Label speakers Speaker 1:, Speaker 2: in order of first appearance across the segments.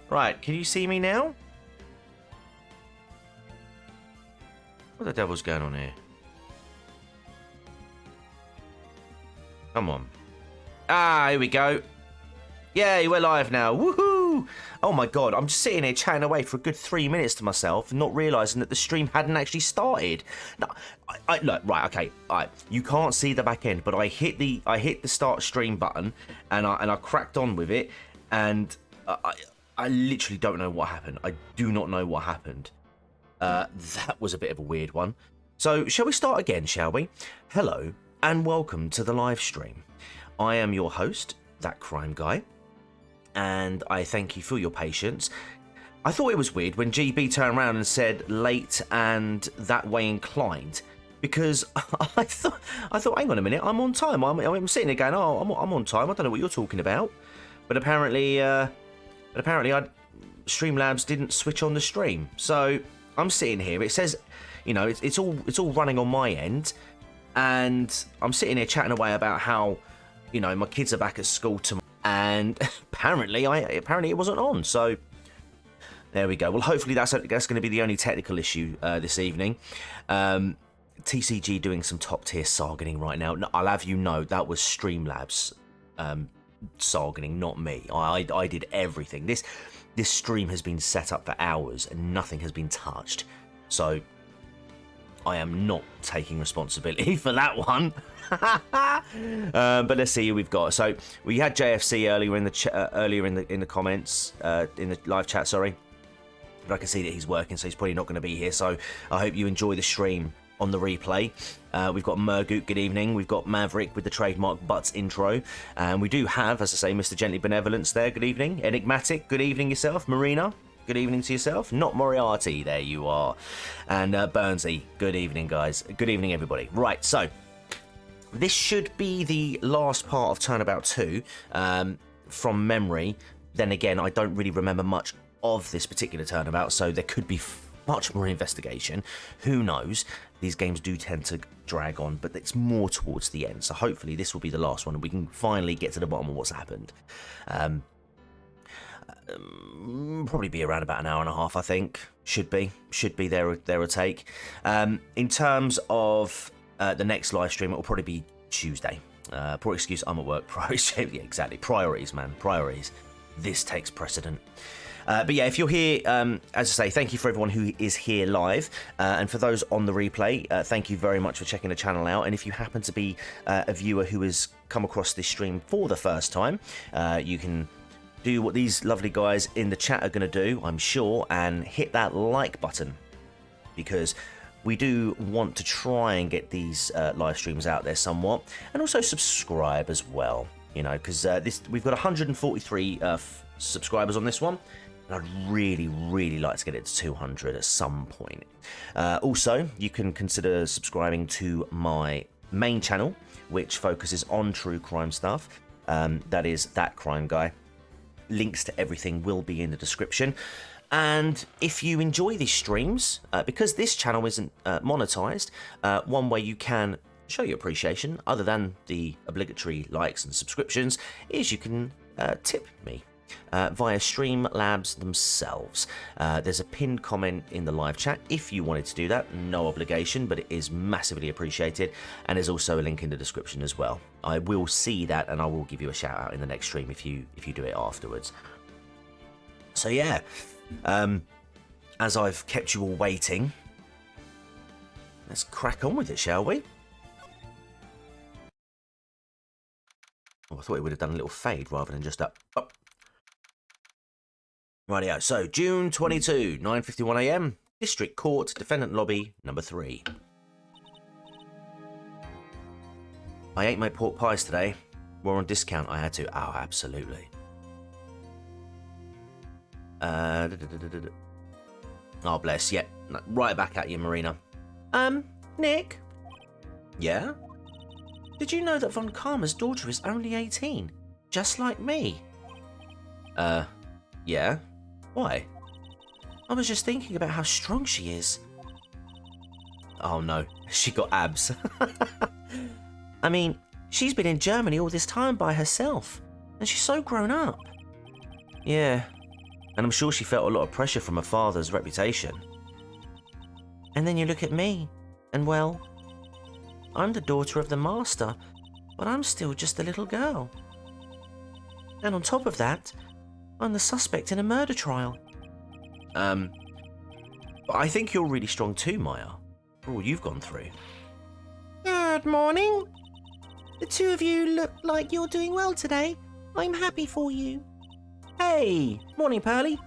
Speaker 1: Right, can you see me now? What the devil's going on here? Come on. Ah, here we go. Yay, we're live now. Woohoo! Oh my god, I'm just sitting here chatting away for a good 3 minutes to myself, not realising that the stream hadn't actually started. No, look, right, okay, right. You can't see the back end, but I hit the start stream button, and I cracked on with it, and I literally don't know what happened. I do not know what happened. That was a bit of a weird one. So, shall we start again, shall we? Hello, and welcome to the live stream. I am your host, That Crime Guy, and I thank you for your patience. I thought it was weird when GB turned around and said late and that way inclined, because I thought, hang on a minute, I'm on time. I'm sitting there going, oh, I'm on time. I don't know what you're talking about, but apparently, Streamlabs didn't switch on the stream. So I'm sitting here. It says, you know, it's all running on my end, and I'm sitting here chatting away about how, you know, my kids are back at school tomorrow, and apparently it wasn't on. So there we go. Well, hopefully that's going to be the only technical issue this evening. TCG doing some top tier sarganing right now. I'll have you know that was Streamlabs sarganing, not me. I did everything. This stream has been set up for hours and nothing has been touched. So I am not taking responsibility for that one. But let's see who we've got. So we had JFC earlier in the comments, in the live chat, sorry. But I can see that he's working, so he's probably not going to be here. So I hope you enjoy the stream on the replay. We've got Murgoot, good evening. We've got Maverick with the trademark Butts intro. And we do have, as I say, Mr. Gently Benevolence there, good evening. Enigmatic, good evening yourself. Marina, good evening to yourself. Not Moriarty, there you are. And Burnsy, good evening, guys. Good evening, everybody. Right, so this should be the last part of Turnabout 2 from memory. Then again, I don't really remember much of this particular Turnabout, so there could be much more investigation. Who knows? These games do tend to drag on, but it's more towards the end. So hopefully this will be the last one and we can finally get to the bottom of what's happened. Probably be around about an hour and a half, I think. Should be there a take. In terms of the next live stream, it will probably be Tuesday. Poor excuse, I'm at work. Yeah, exactly. Priorities, man. Priorities. This takes precedent. But yeah, if you're here, as I say, thank you for everyone who is here live. And for those on the replay, thank you very much for checking the channel out. And if you happen to be a viewer who has come across this stream for the first time, you can do what these lovely guys in the chat are going to do, I'm sure, and hit that like button. Because we do want to try and get these live streams out there somewhat. And also subscribe as well, you know, because we've got 143 subscribers on this one. And I'd really like to get it to 200 at some point. Also, you can consider subscribing to my main channel, which focuses on true crime stuff. That is That Crime Guy. Links to everything will be in the description. And if you enjoy these streams, because this channel isn't monetized, one way you can show your appreciation, other than the obligatory likes and subscriptions, is you can tip me. Via Streamlabs themselves. There's a pinned comment in the live chat if you wanted to do that. No obligation, but it is massively appreciated. And there's also a link in the description as well. I will see that and I will give you a shout out in the next stream if you do it afterwards. So yeah, as I've kept you all waiting, let's crack on with it, shall we? Oh, I thought it would have done a little fade rather than just a... Oh. Rightio, so June 22, 9:51 AM, District Court, Defendant Lobby, number 3. I ate my pork pies today. Were on discount, I had to. Oh, absolutely. Oh, bless, yeah. Right back at you, Marina. Nick? Yeah? Did you know that Von Karma's daughter is only 18? Just like me? Yeah? Why? I was just thinking about how strong she is. Oh no, she got abs. I mean, she's been in Germany all this time by herself, and she's so grown up. Yeah, and I'm sure she felt a lot of pressure from her father's reputation. And then you look at me, and well, I'm the daughter of the master, but I'm still just a little girl. And on top of that, I'm the suspect in a murder trial. But I think you're really strong too, Maya, for all you've gone through.
Speaker 2: Good morning. The two of you look like you're doing well today. I'm happy for you.
Speaker 1: Hey, morning, Pearly.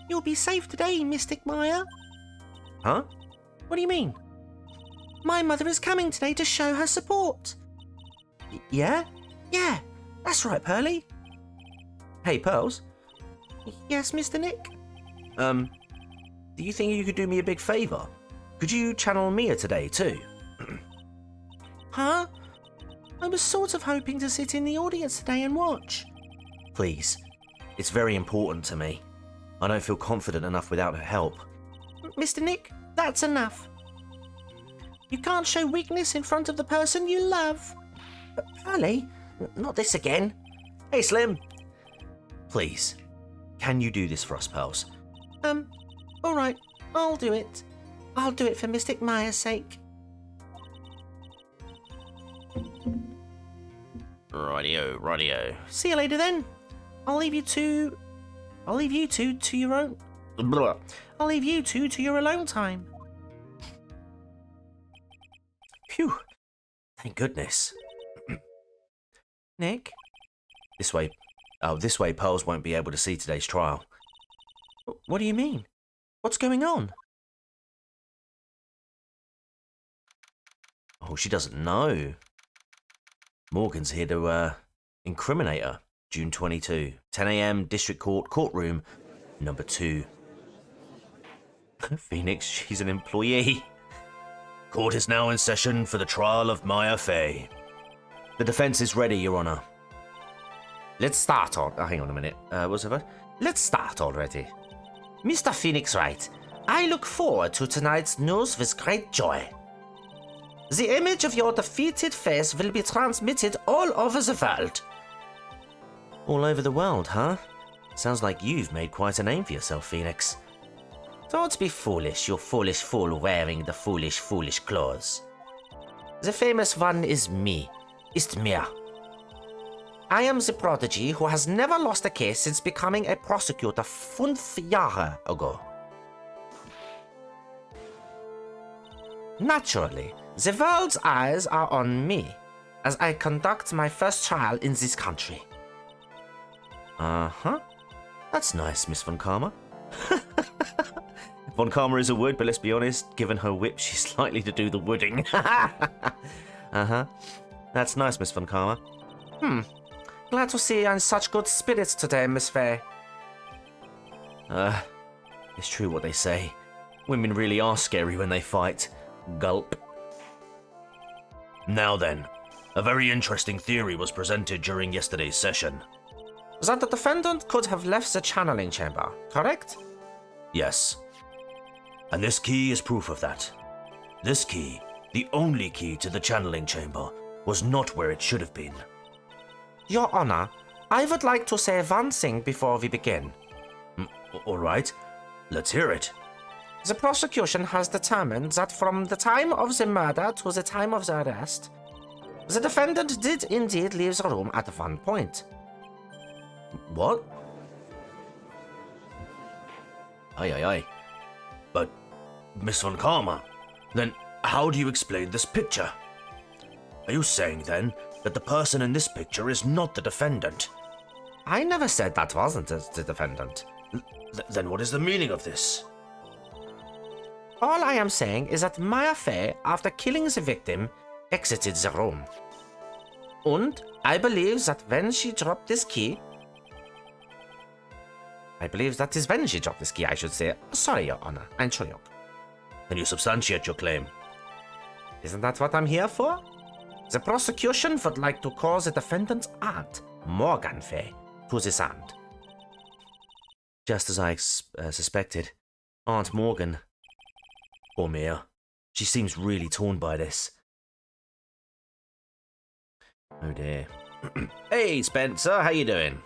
Speaker 2: You'll be safe today, Mystic Maya.
Speaker 1: Huh? What do you mean?
Speaker 2: My mother is coming today to show her support.
Speaker 1: Yeah?
Speaker 2: Yeah, that's right, Pearly.
Speaker 1: Hey, Pearls.
Speaker 2: Yes, Mr. Nick?
Speaker 1: Do you think you could do me a big favour? Could you channel Mia today, too?
Speaker 2: Huh? I was sort of hoping to sit in the audience today and watch.
Speaker 1: Please. It's very important to me. I don't feel confident enough without her help.
Speaker 2: Mr. Nick, that's enough. You can't show weakness in front of the person you love.
Speaker 1: But Pearly, not this again. Hey, Slim. Please, can you do this for us, Pearls?
Speaker 2: Alright, I'll do it. I'll do it for Mystic Maya's sake.
Speaker 1: Rightio.
Speaker 2: See you later then. I'll leave you two to your own.
Speaker 1: Blah.
Speaker 2: I'll leave you two to your alone time.
Speaker 1: Phew. Thank goodness.
Speaker 2: Nick?
Speaker 1: This way, Pearls won't be able to see today's trial.
Speaker 2: What do you mean? What's going on?
Speaker 1: Oh, she doesn't know. Morgan's here to, incriminate her. June 22, 10 a.m. District Court, courtroom number 2. Phoenix, she's an employee. Court is now in session for the trial of Maya Fey. The defense is ready, Your Honor.
Speaker 2: Let's start
Speaker 1: hang on a minute. What's that?
Speaker 2: Let's start already. Mr. Phoenix Wright, I look forward to tonight's news with great joy. The image of your defeated face will be transmitted all over the world.
Speaker 1: All over the world, huh? Sounds like you've made quite a name for yourself, Phoenix.
Speaker 2: Don't be foolish, you foolish fool wearing the foolish clothes. The famous one is me, ist mir. I am the prodigy who has never lost a case since becoming a prosecutor 5 Jahre ago. Naturally, the world's eyes are on me as I conduct my first trial in this country.
Speaker 1: Uh-huh. That's nice, Miss Von Karma. Von Karma is a wood, but let's be honest, given her whip, she's likely to do the wooding. Uh-huh. That's nice, Miss Von Karma.
Speaker 2: Glad to see you in such good spirits today, Miss Fey.
Speaker 1: It's true what they say. Women really are scary when they fight. Gulp. Now then, a very interesting theory was presented during yesterday's session.
Speaker 2: That the defendant could have left the channeling chamber, correct?
Speaker 1: Yes. And this key is proof of that. This key, the only key to the channeling chamber, was not where it should have been.
Speaker 2: Your Honor, I would like to say one thing before we begin.
Speaker 1: All right, let's hear it.
Speaker 2: The prosecution has determined that from the time of the murder to the time of the arrest, the defendant did indeed leave the room at one point.
Speaker 1: What? Aye. But, Miss Von Karma, then how do you explain this picture? Are you saying then that the person in this picture is not the defendant?
Speaker 2: I never said that wasn't the defendant.
Speaker 1: Then what is the meaning of this?
Speaker 2: All I am saying is that Maya Fey, after killing the victim, exited the room. And I believe that when she dropped this key... I should say. Sorry, Your Honor. Entschuldigung.
Speaker 1: Can you substantiate your claim?
Speaker 2: Isn't that what I'm here for? The prosecution would like to call the defendant's aunt, Morgan Fey, to the stand.
Speaker 1: Just as I suspected. Aunt Morgan. Poor Mia. She seems really torn by this. Oh dear. Hey, Spencer, how you doing?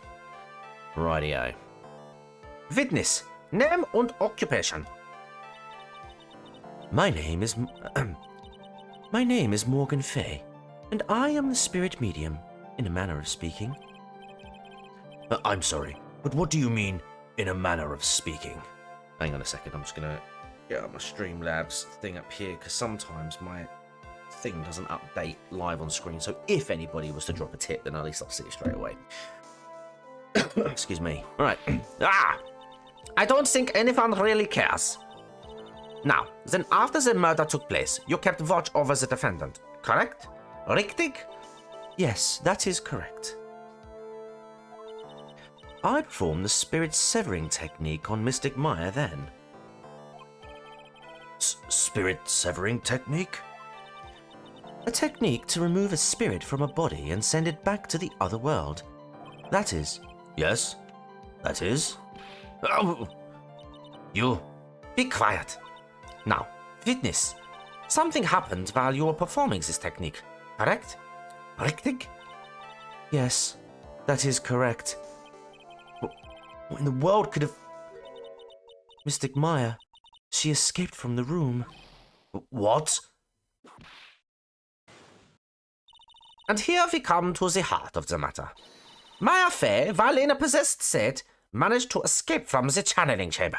Speaker 1: Rightio.
Speaker 2: Witness, name und occupation.
Speaker 1: My name is Morgan Fay, and I am the spirit medium, in a manner of speaking. I'm sorry, but what do you mean, in a manner of speaking? Hang on a second, I'm just gonna get up my Streamlabs thing up here, because sometimes my thing doesn't update live on screen, so if anybody was to drop a tip, then at least I'll see it straight away. Excuse me. Alright.
Speaker 2: I don't think anyone really cares. Now, then after the murder took place, you kept watch over the defendant, correct? Richtig?
Speaker 1: Yes, that is correct. I performed the spirit severing technique on Mystic Maya then. Spirit severing technique? A technique to remove a spirit from a body and send it back to the other world. That is. Yes, that is.
Speaker 2: Oh, you. Be quiet. Now, witness. Something happened while you were performing this technique, correct? Richtig?
Speaker 1: Yes, that is correct. What in the world could have... Mystic Maya, she escaped from the room.
Speaker 2: What? And here we come to the heart of the matter. Maya Fey, while in a possessed state, managed to escape from the channeling chamber.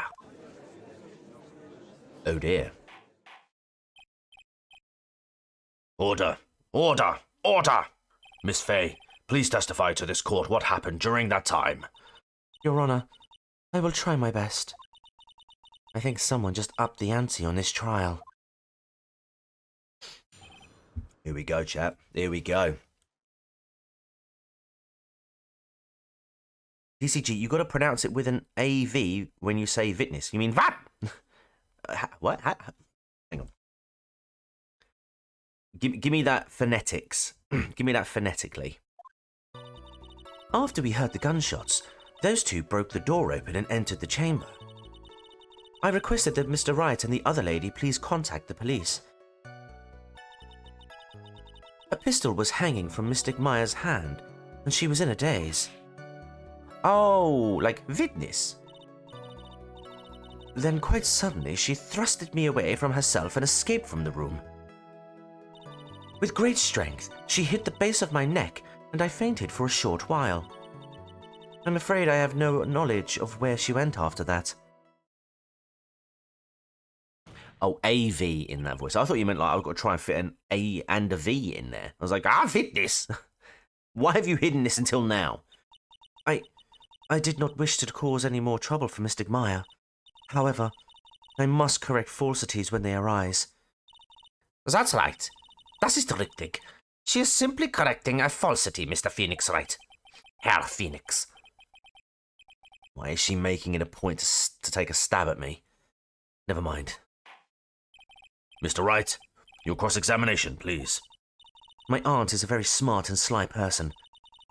Speaker 1: Oh dear.
Speaker 3: Order! Order! Order! Miss Fay, please testify to this court what happened during that time.
Speaker 1: Your Honor, I will try my best. I think someone just upped the ante on this trial. Here we go, chap. Here we go. DCG, you got to pronounce it with an AV when you say witness. You mean what? What? Hang on. Give me that phonetics. Give me that phonetically. After we heard the gunshots, those two broke the door open and entered the chamber. I requested that Mr. Wright and the other lady please contact the police. A pistol was hanging from Mystic Maya's hand, and she was in a daze.
Speaker 2: Oh, like witness?
Speaker 1: Then quite suddenly she thrusted me away from herself and escaped from the room. With great strength, she hit the base of my neck, and I fainted for a short while. I'm afraid I have no knowledge of where she went after that. Oh, AV in that voice. I thought you meant like I've got to try and fit an A and a V in there. I was like, I'll fit this. Why have you hidden this until now? I did not wish to cause any more trouble for Mystic Maya. However, I must correct falsities when they arise.
Speaker 2: That's right. Das ist richtig. She is simply correcting a falsity, Mr. Phoenix Wright. Herr Phoenix.
Speaker 1: Why is she making it a point to take a stab at me? Never mind.
Speaker 3: Mr. Wright, your cross-examination, please.
Speaker 1: My aunt is a very smart and sly person.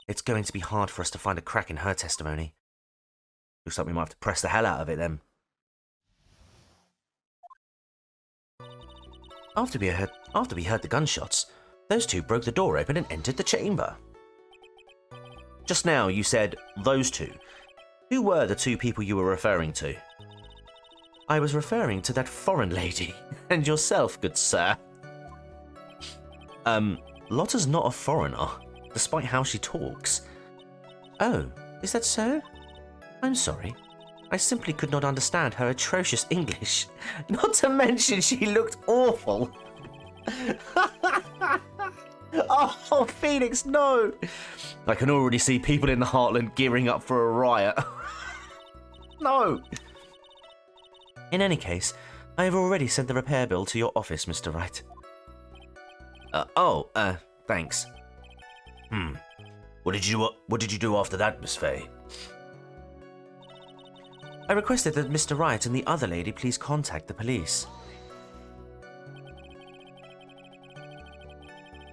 Speaker 1: It's going to be hard for us to find a crack in her testimony. Looks like we might have to press the hell out of it then. After we heard the gunshots, those two broke the door open and entered the chamber. Just now you said, those two. Who were the two people you were referring to? I was referring to that foreign lady, and yourself, good sir. Lotta's not a foreigner, despite how she talks. Oh, is that so? I'm sorry. I simply could not understand her atrocious English. Not to mention she looked awful. Oh, Phoenix, no! I can already see people in the Heartland gearing up for a riot. No! In any case, I have already sent the repair bill to your office, Mr. Wright. Thanks.
Speaker 3: What did you do after that, Miss Fay?
Speaker 1: I requested that Mr. Wright and the other lady please contact the police.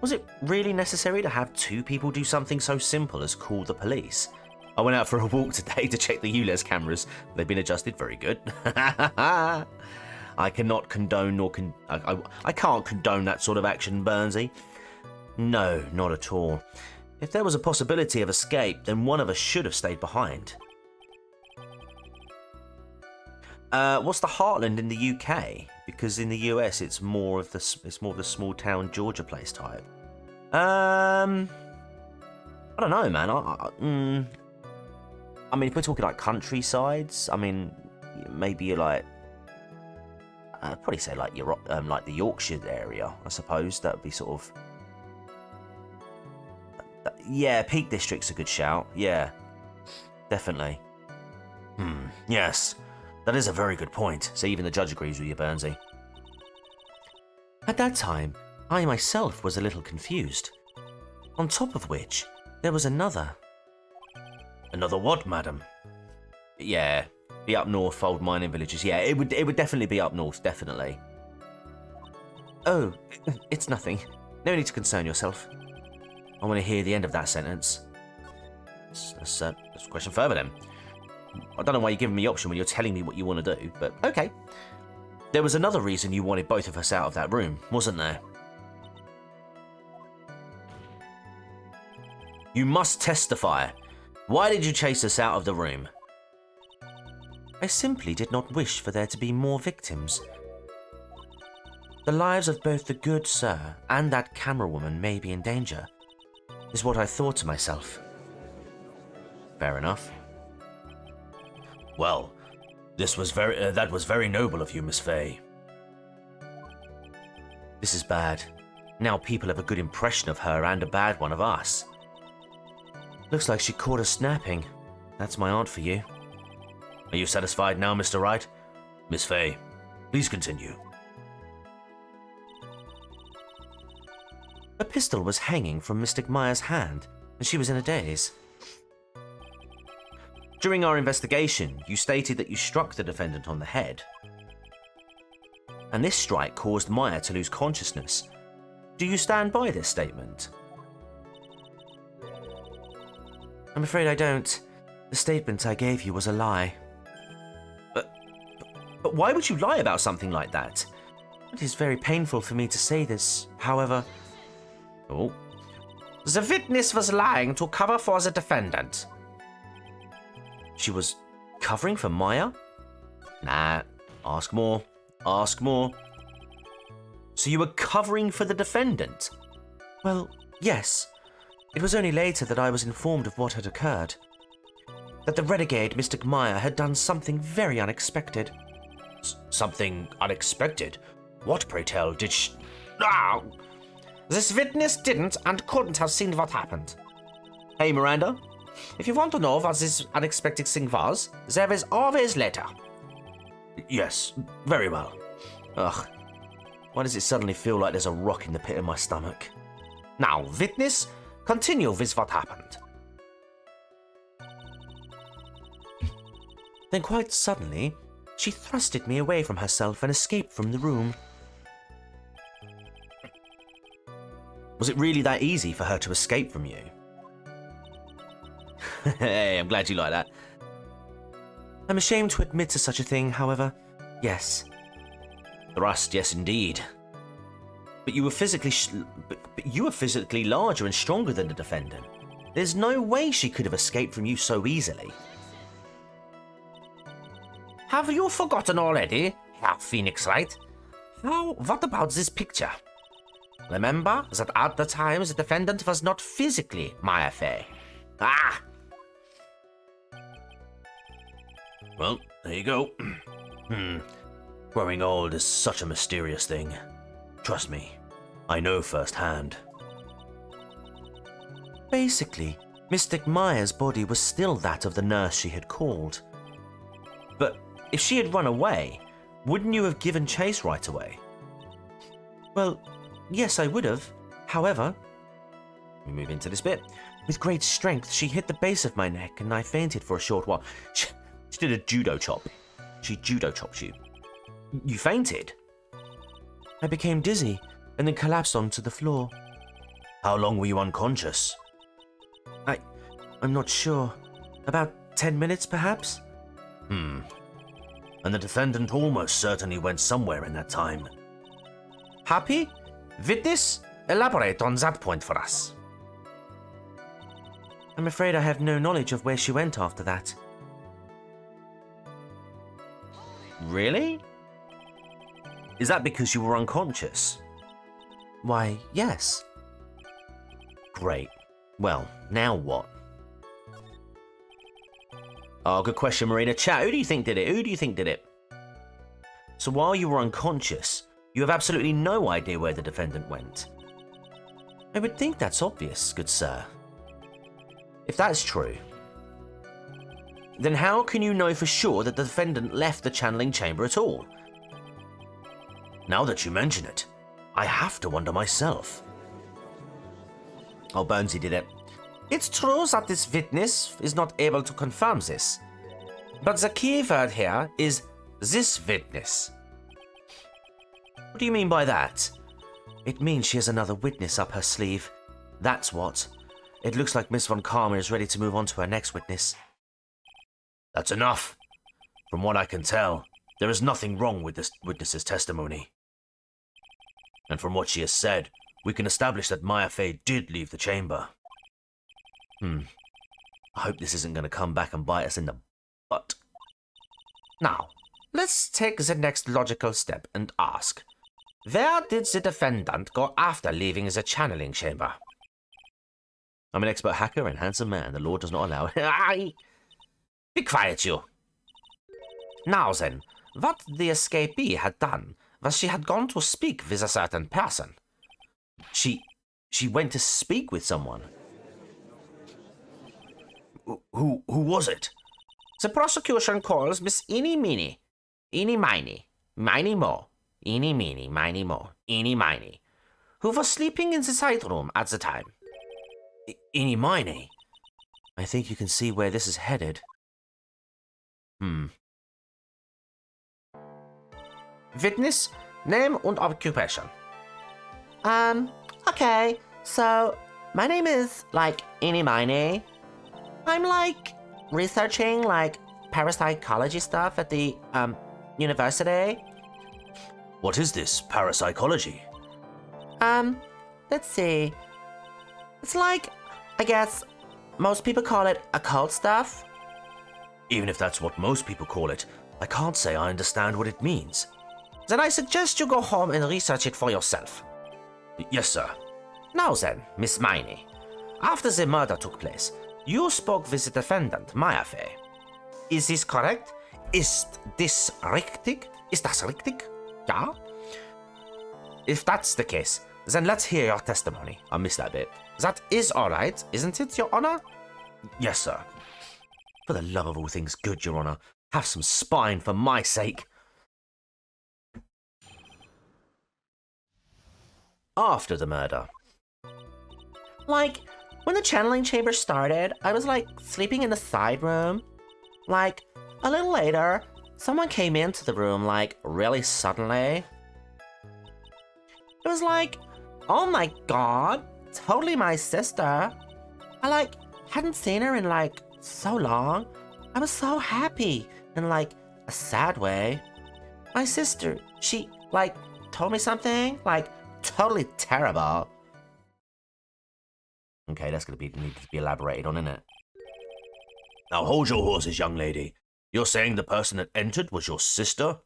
Speaker 1: Was it really necessary to have two people do something so simple as call the police? I went out for a walk today to check the ULEZ cameras. They've been adjusted, very good. I cannot condone I can't condone that sort of action, Burnsy. No, not at all. If there was a possibility of escape, then one of us should have stayed behind. What's the Heartland in the UK? Because in the US, it's more of the small town Georgia place type. I don't know, man. I mean, if we're talking like countrysides, I mean, maybe like I'd probably say like the Yorkshire area. I suppose that would be sort of yeah. Peak District's a good shout. Yeah, definitely.
Speaker 3: Yes, that is a very good point.
Speaker 1: So even the judge agrees with you, Burnsy.
Speaker 2: At that time, I myself was a little confused. On top of which, there was another.
Speaker 3: Another what, madam?
Speaker 1: Yeah, be up north, old mining villages. Yeah, it would definitely be up north, definitely.
Speaker 2: Oh, it's nothing. No need to concern yourself.
Speaker 1: I want to hear the end of that sentence. Let's a question further then. I don't know why you're giving me the option when you're telling me what you want to do, but okay. There was another reason you wanted both of us out of that room, wasn't there? You must testify. Why did you chase us out of the room?
Speaker 2: I simply did not wish for there to be more victims. The lives of both the good sir and that camera woman may be in danger, is what I thought to myself.
Speaker 1: Fair enough.
Speaker 3: Well, that was very noble of you, Miss Fay.
Speaker 1: This is bad. Now people have a good impression of her and a bad one of us. Looks like she caught us snapping. That's my aunt for you.
Speaker 3: Are you satisfied now, Mr. Wright? Miss Fay, please continue.
Speaker 2: A pistol was hanging from Miss Stigmaya's hand, and she was in a daze.
Speaker 1: During our investigation, you stated that you struck the defendant on the head. And this strike caused Maya to lose consciousness. Do you stand by this statement?
Speaker 2: I'm afraid I don't. The statement I gave you was a lie.
Speaker 1: But why would you lie about something like that?
Speaker 2: It is very painful for me to say this, however...
Speaker 1: Oh.
Speaker 2: The witness was lying to cover for the defendant.
Speaker 1: She was covering for Maya? Nah, ask more. Ask more. So you were covering for the defendant?
Speaker 2: Well, yes. It was only later that I was informed of what had occurred. That the renegade Mr. Maya had done something very unexpected.
Speaker 3: Something unexpected? What, pray tell, did she...
Speaker 2: Ah! This witness didn't and couldn't have seen what happened.
Speaker 1: Hey, Miranda.
Speaker 2: If you want to know what this unexpected thing was, there is always later.
Speaker 3: Yes, very well.
Speaker 1: Ugh. Why does it suddenly feel like there's a rock in the pit of my stomach?
Speaker 2: Now, witness, continue with what happened. Then quite suddenly, she thrusted me away from herself and escaped from the room.
Speaker 1: Was it really that easy for her to escape from you? Hey, I'm glad you like that.
Speaker 2: I'm ashamed to admit to such a thing, however. Yes.
Speaker 1: Thrust, yes indeed. But you were physically larger and stronger than the defendant. There's no way she could have escaped from you so easily.
Speaker 2: Have you forgotten already, Herr Phoenix Wright? What about this picture? Remember that at the time the defendant was not physically Maya Fey. Ah!
Speaker 3: Well, there you go. Growing old is such a mysterious thing. Trust me, I know firsthand.
Speaker 2: Basically, Mystic Maya's body was still that of the nurse she had called.
Speaker 1: But if she had run away, wouldn't you have given chase right away?
Speaker 2: Well, yes, I would have. However,
Speaker 1: we move into this bit.
Speaker 2: With great strength, she hit the base of my neck and I fainted for a short while.
Speaker 1: She did a judo chop. She judo chopped you. You fainted?
Speaker 2: I became dizzy and then collapsed onto the floor.
Speaker 3: How long were you unconscious?
Speaker 2: I'm not sure. About 10 minutes, perhaps?
Speaker 3: And the defendant almost certainly went somewhere in that time.
Speaker 2: Happy? Witness, elaborate on that point for us. I'm afraid I have no knowledge of where she went after that.
Speaker 1: Really? Is that because you were unconscious?
Speaker 2: Why, yes.
Speaker 1: Great. Well, now what? Oh, good question, Marina. Chat, who do you think did it? Who do you think did it? So while you were unconscious, you have absolutely no idea where the defendant went. I would think that's obvious, good sir. If that's true, then how can you know for sure that the defendant left the channeling chamber at all? Now that you mention it, I have to wonder myself. Oh, Bonesy did it.
Speaker 2: It's true that this witness is not able to confirm this. But the key word here is this witness.
Speaker 1: What do you mean by that? It means she has another witness up her sleeve. That's what. It looks like Miss Von Karma is ready to move on to her next witness. That's enough. From what I can tell, there is nothing wrong with this witness's testimony. And from what she has said, we can establish that Maya Fey did leave the chamber. I hope this isn't going to come back and bite us in the butt.
Speaker 2: Now, let's take the next logical step and ask, where did the defendant go after leaving the channeling chamber?
Speaker 1: I'm an expert hacker and handsome man. The law does not allow it.
Speaker 2: Be quiet, you. Now then, what the escapee had done was she had gone to speak with a certain person.
Speaker 1: She went to speak with someone. Who was it?
Speaker 2: The prosecution calls Miss Eeny Meeny, Eeny Miny, Miny Mo, Eeny Meeny, Miny Mo, Eeny Miny, who was sleeping in the side room at the time.
Speaker 1: Eeny Miny? I think you can see where this is headed.
Speaker 2: Witness, name and occupation. Okay, so my name is, Eeny Miny. I'm, researching, parapsychology stuff at the, university.
Speaker 1: What is this, parapsychology?
Speaker 2: Let's see. It's I guess, most people call it occult stuff.
Speaker 1: Even if that's what most people call it, I can't say I understand what it means.
Speaker 2: Then I suggest you go home and research it for yourself.
Speaker 1: Yes, sir.
Speaker 2: Now then, Miss Miney, after the murder took place, you spoke with the defendant, Maya Fey. Is this correct? Ist this richtig? Ist das richtig? Yeah? If that's the case, then let's hear your testimony.
Speaker 1: I missed that bit.
Speaker 2: That is all right, isn't it, Your Honor?
Speaker 1: Yes, sir. For the love of all things good, Your Honor, have some spine for my sake. After the murder.
Speaker 2: When the channeling chamber started, I was, sleeping in the side room. A little later, someone came into the room, really suddenly. It was oh my god, totally my sister. I, hadn't seen her in, so long. I was so happy in, a sad way. My sister, she, told me something, totally terrible.
Speaker 1: Okay, that's going to need to be elaborated on, isn't it? Now hold your horses, young lady. You're saying the person that entered was your sister?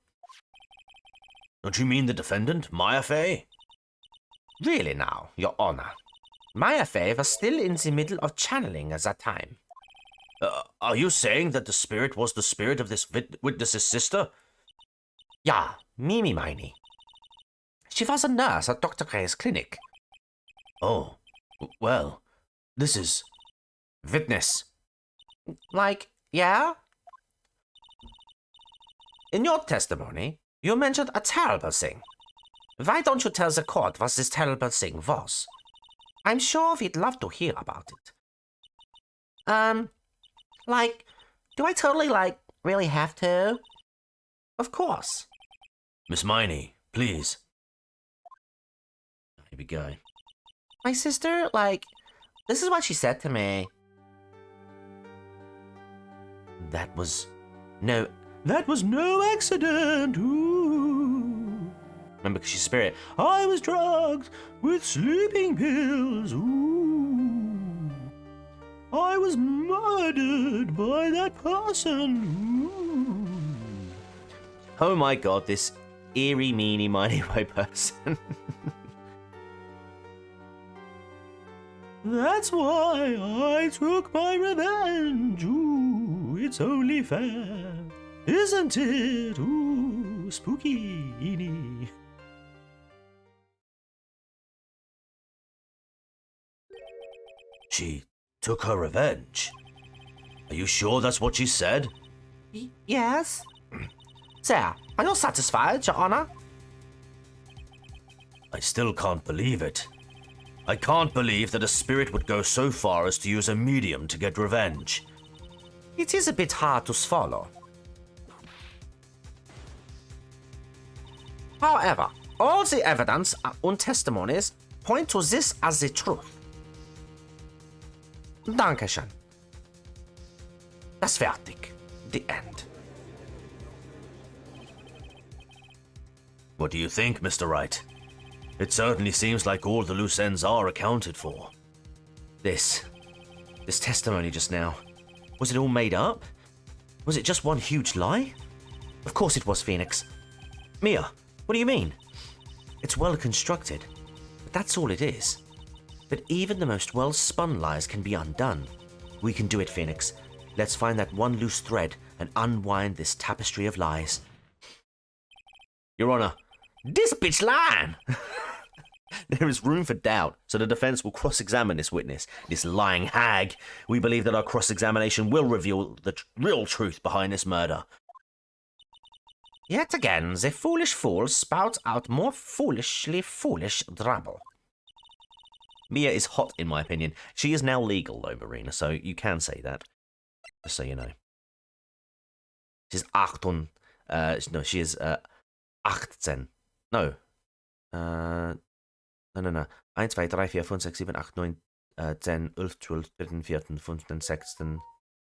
Speaker 1: Don't you mean the defendant, Maya Fey?
Speaker 2: Really now, Your Honor. Maya Fey was still in the middle of channeling at that time.
Speaker 1: Are you saying that the spirit was the spirit of this witness's sister?
Speaker 2: Yeah, Mimi Miney. She was a nurse at Dr. Gray's clinic.
Speaker 1: Oh, well, this is...
Speaker 2: Witness. Yeah? In your testimony, you mentioned a terrible thing. Why don't you tell the court what this terrible thing was? I'm sure we'd love to hear about it. Do I totally, really have to? Of course.
Speaker 1: Miss Miney, please. Here we go.
Speaker 2: My sister, this is what she said to me.
Speaker 1: That was no accident. Ooh. Remember, because she's spirit. I was drugged with sleeping pills. Ooh. I was murdered by that person. Ooh. Oh my god, this eerie, meeny, miny, moe person. That's why I took my revenge. Ooh, it's only fair. Isn't it? Ooh, spooky. She took her revenge. Are you sure that's what she said?
Speaker 2: Yes. Sir, are you satisfied, Your Honor?
Speaker 1: I still can't believe it. I can't believe that a spirit would go so far as to use a medium to get revenge.
Speaker 2: It is a bit hard to swallow. However, all the evidence and testimonies point to this as the truth. Dankeschön. Das fertig. The end.
Speaker 1: What do you think, Mr. Wright? It certainly seems like all the loose ends are accounted for. This testimony just now, was it all made up? Was it just one huge lie? Of course it was, Phoenix. Mia, what do you mean? It's well constructed, but that's all it is. But even the most well-spun lies can be undone. We can do it, Phoenix. Let's find that one loose thread and unwind this tapestry of lies. Your Honor, this bitch lying! There is room for doubt, so the defense will cross-examine this witness, this lying hag. We believe that our cross-examination will reveal the real truth behind this murder.
Speaker 2: Yet again, the foolish fool spouts out more foolishly foolish drabble.
Speaker 1: Mia is hot, in my opinion. She is now legal, though, Marina, so you can say that. Just so you know. She's 18. No, she is 18. No. No. 1, 2, 3, 4, 5, 6, 7, 8, 9, 10, 11, 12, 13, 14, 15, 16,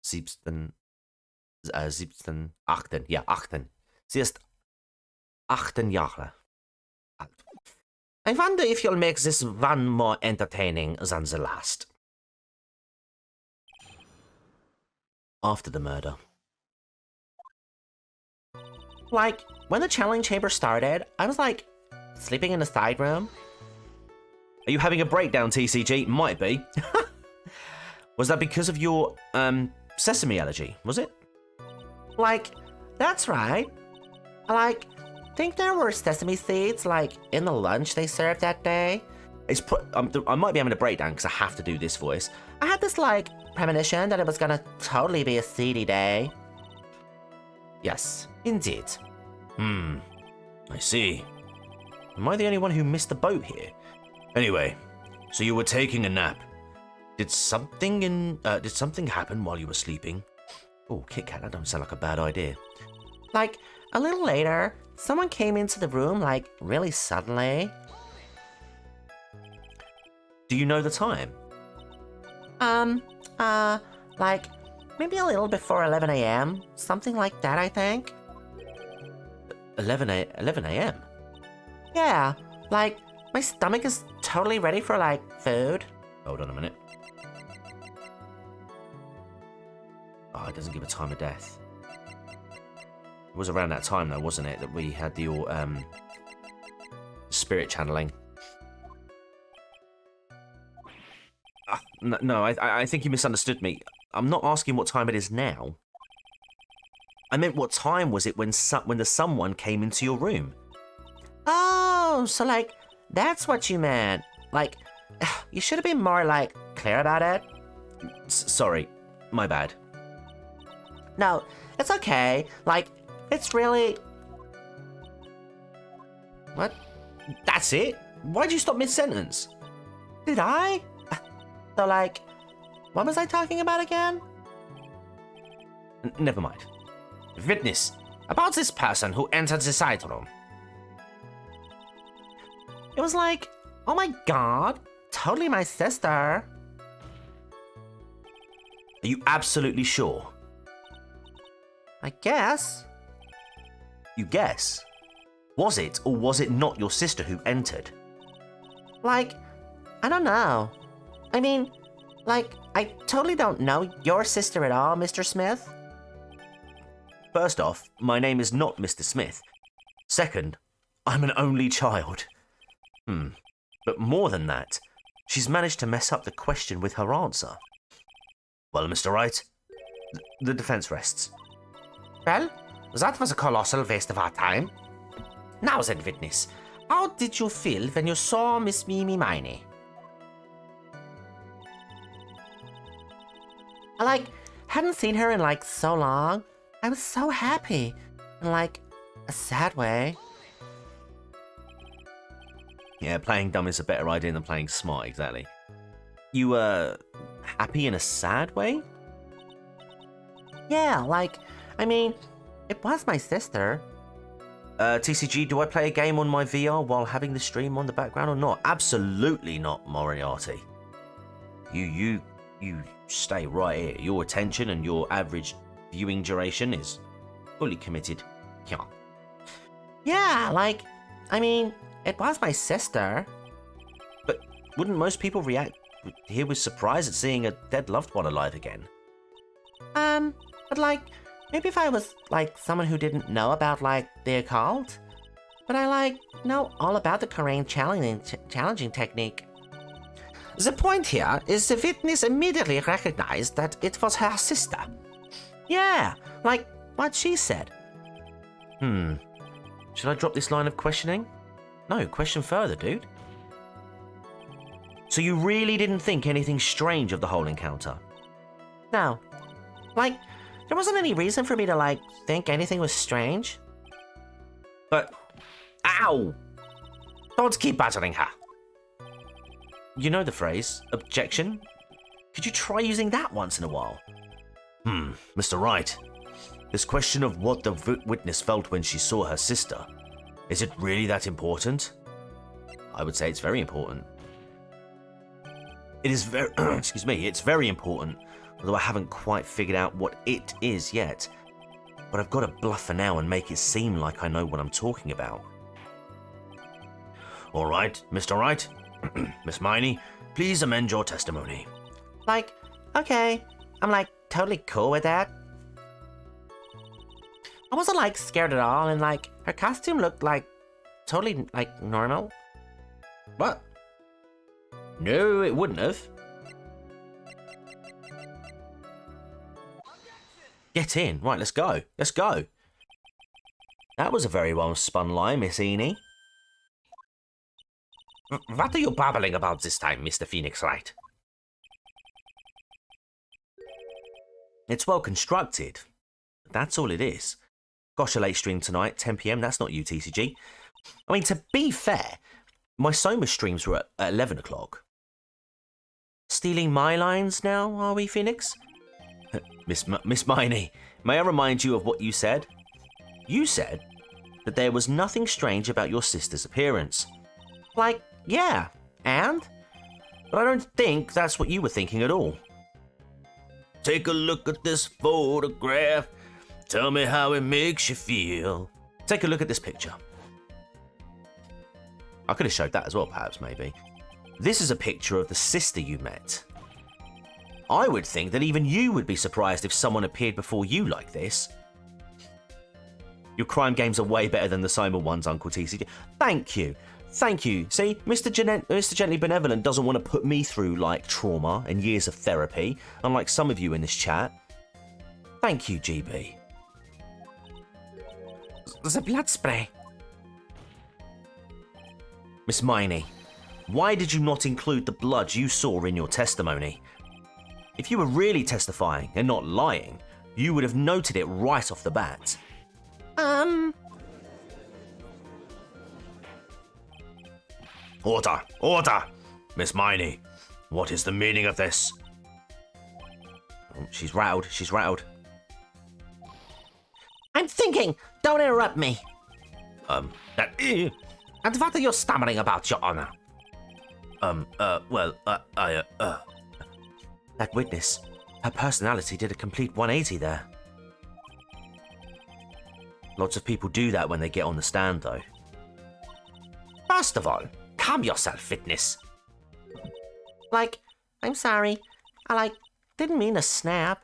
Speaker 1: 17, 17, 18. Ja, 18. Sie ist 18 Jahre alt.
Speaker 2: I wonder if you'll make this one more entertaining than the last.
Speaker 1: After the murder.
Speaker 2: Like, when the challenge chamber started, I was like, sleeping in the side room.
Speaker 1: Are you having a breakdown, TCG? Might be. Was that because of your, sesame allergy, was it?
Speaker 2: Like, that's right. I think there were sesame seeds, like, in the lunch they served that day.
Speaker 1: I might be having a breakdown because I have to do this voice.
Speaker 2: I had this, like, premonition that it was gonna totally be a seedy day. Yes, indeed.
Speaker 1: I see. Am I the only one who missed the boat here? Anyway, so you were taking a nap. Did something happen while you were sleeping? Oh, Kit Kat, that don't sound like a bad idea.
Speaker 2: Like, a little later, someone came into the room, like, really suddenly.
Speaker 1: Do you know the time?
Speaker 2: Like, maybe a little before 11 a.m., something like that, I think.
Speaker 1: 11 a.m.?
Speaker 2: Yeah, like, my stomach is totally ready for, like, food.
Speaker 1: Hold on a minute. Oh, it doesn't give a time of death. It was around that time, though, wasn't it, that we had the spirit channeling. No, I think you misunderstood me. I'm not asking what time it is now. I meant what time was it when the someone came into your room?
Speaker 2: Oh, so, like, that's what you meant. Like, you should have been more, like, clear about it.
Speaker 1: Sorry, my bad.
Speaker 2: No, it's okay. Like, it's really...
Speaker 1: What? That's it? Why'd you stop mid-sentence?
Speaker 2: Did I? So, like, what was I talking about again?
Speaker 1: Never mind.
Speaker 2: Witness, about this person who entered the side room. It was like, oh my god, totally my sister.
Speaker 1: Are you absolutely sure?
Speaker 2: I guess.
Speaker 1: You guess? Was it or was it not your sister who entered?
Speaker 2: Like, I don't know. I mean, like, I totally don't know your sister at all, Mr. Smith.
Speaker 1: First off, my name is not Mr. Smith. Second, I'm an only child. But more than that, she's managed to mess up the question with her answer. Well, Mr. Wright, the defense rests.
Speaker 2: Well, that was a colossal waste of our time. Now then, witness, how did you feel when you saw Miss Mimi Miney? I, hadn't seen her in, so long. I was so happy. In, a sad way.
Speaker 1: Yeah, playing dumb is a better idea than playing smart, exactly. You were happy in a sad way?
Speaker 2: Yeah, it was my sister.
Speaker 1: TCG, do I play a game on my VR while having the stream on the background or not? Absolutely not, Moriarty. You stay right here. Your attention and your average viewing duration is fully committed.
Speaker 2: Yeah, it was my sister.
Speaker 1: But wouldn't most people react here with surprise at seeing a dead loved one alive again?
Speaker 2: But maybe if I was, someone who didn't know about, the occult. But I, know all about the Korean challenging technique. The point here is the witness immediately recognized that it was her sister. Yeah, what she said.
Speaker 1: Should I drop this line of questioning? No, question further, dude. So you really didn't think anything strange of the whole encounter?
Speaker 2: No. There wasn't any reason for me to, think anything was strange.
Speaker 1: But... Ow!
Speaker 2: Don't keep battering her.
Speaker 1: You know the phrase, objection? Could you try using that once in a while? Mr. Wright, this question of what the witness felt when she saw her sister, is it really that important? I would say it's very important. It is very... excuse me, it's very important, although I haven't quite figured out what it is yet. But I've got to bluff for now and make it seem like I know what I'm talking about. All right, Mr. Wright. Miss Miney, please amend your testimony.
Speaker 2: Okay. I'm, totally cool with that. I wasn't, scared at all, and, her costume looked, totally, normal.
Speaker 1: What? No, it wouldn't have. Get in. Right, let's go. Let's go. That was a very well spun lie, Miss Eni.
Speaker 2: What are you babbling about this time, Mr. Phoenix Wright?
Speaker 1: It's well constructed. That's all it is. Gosh, a late stream tonight, 10 PM, that's not you, TCG. I mean, to be fair, my Soma streams were at 11 o'clock. Stealing my lines now, are we, Phoenix? Miss Miney, may I remind you of what you said? You said that there was nothing strange about your sister's appearance.
Speaker 2: Yeah, and?
Speaker 1: But I don't think that's what you were thinking at all. Take a look at this photograph. Tell me how it makes you feel. Take a look at this picture. I could have showed that as well, perhaps, maybe. This is a picture of the sister you met. I would think that even you would be surprised if someone appeared before you like this. Your crime games are way better than the Simon ones, Uncle TCG. Thank you. Thank you. See, Mr. Gently Benevolent doesn't want to put me through, trauma and years of therapy, unlike some of you in this chat. Thank you, GB.
Speaker 2: The blood spray.
Speaker 1: Miss Miney, why did you not include the blood you saw in your testimony? If you were really testifying and not lying, you would have noted it right off the bat. Order! Order! Miss Miney, what is the meaning of this? Oh, she's rattled. She's rattled.
Speaker 2: I'm thinking! Don't interrupt me!
Speaker 1: And
Speaker 2: what are you stammering about, Your Honor?
Speaker 1: That witness, her personality did a complete 180 there. Lots of people do that when they get on the stand, though.
Speaker 2: First of all, calm yourself, witness. I'm sorry. I, didn't mean to snap.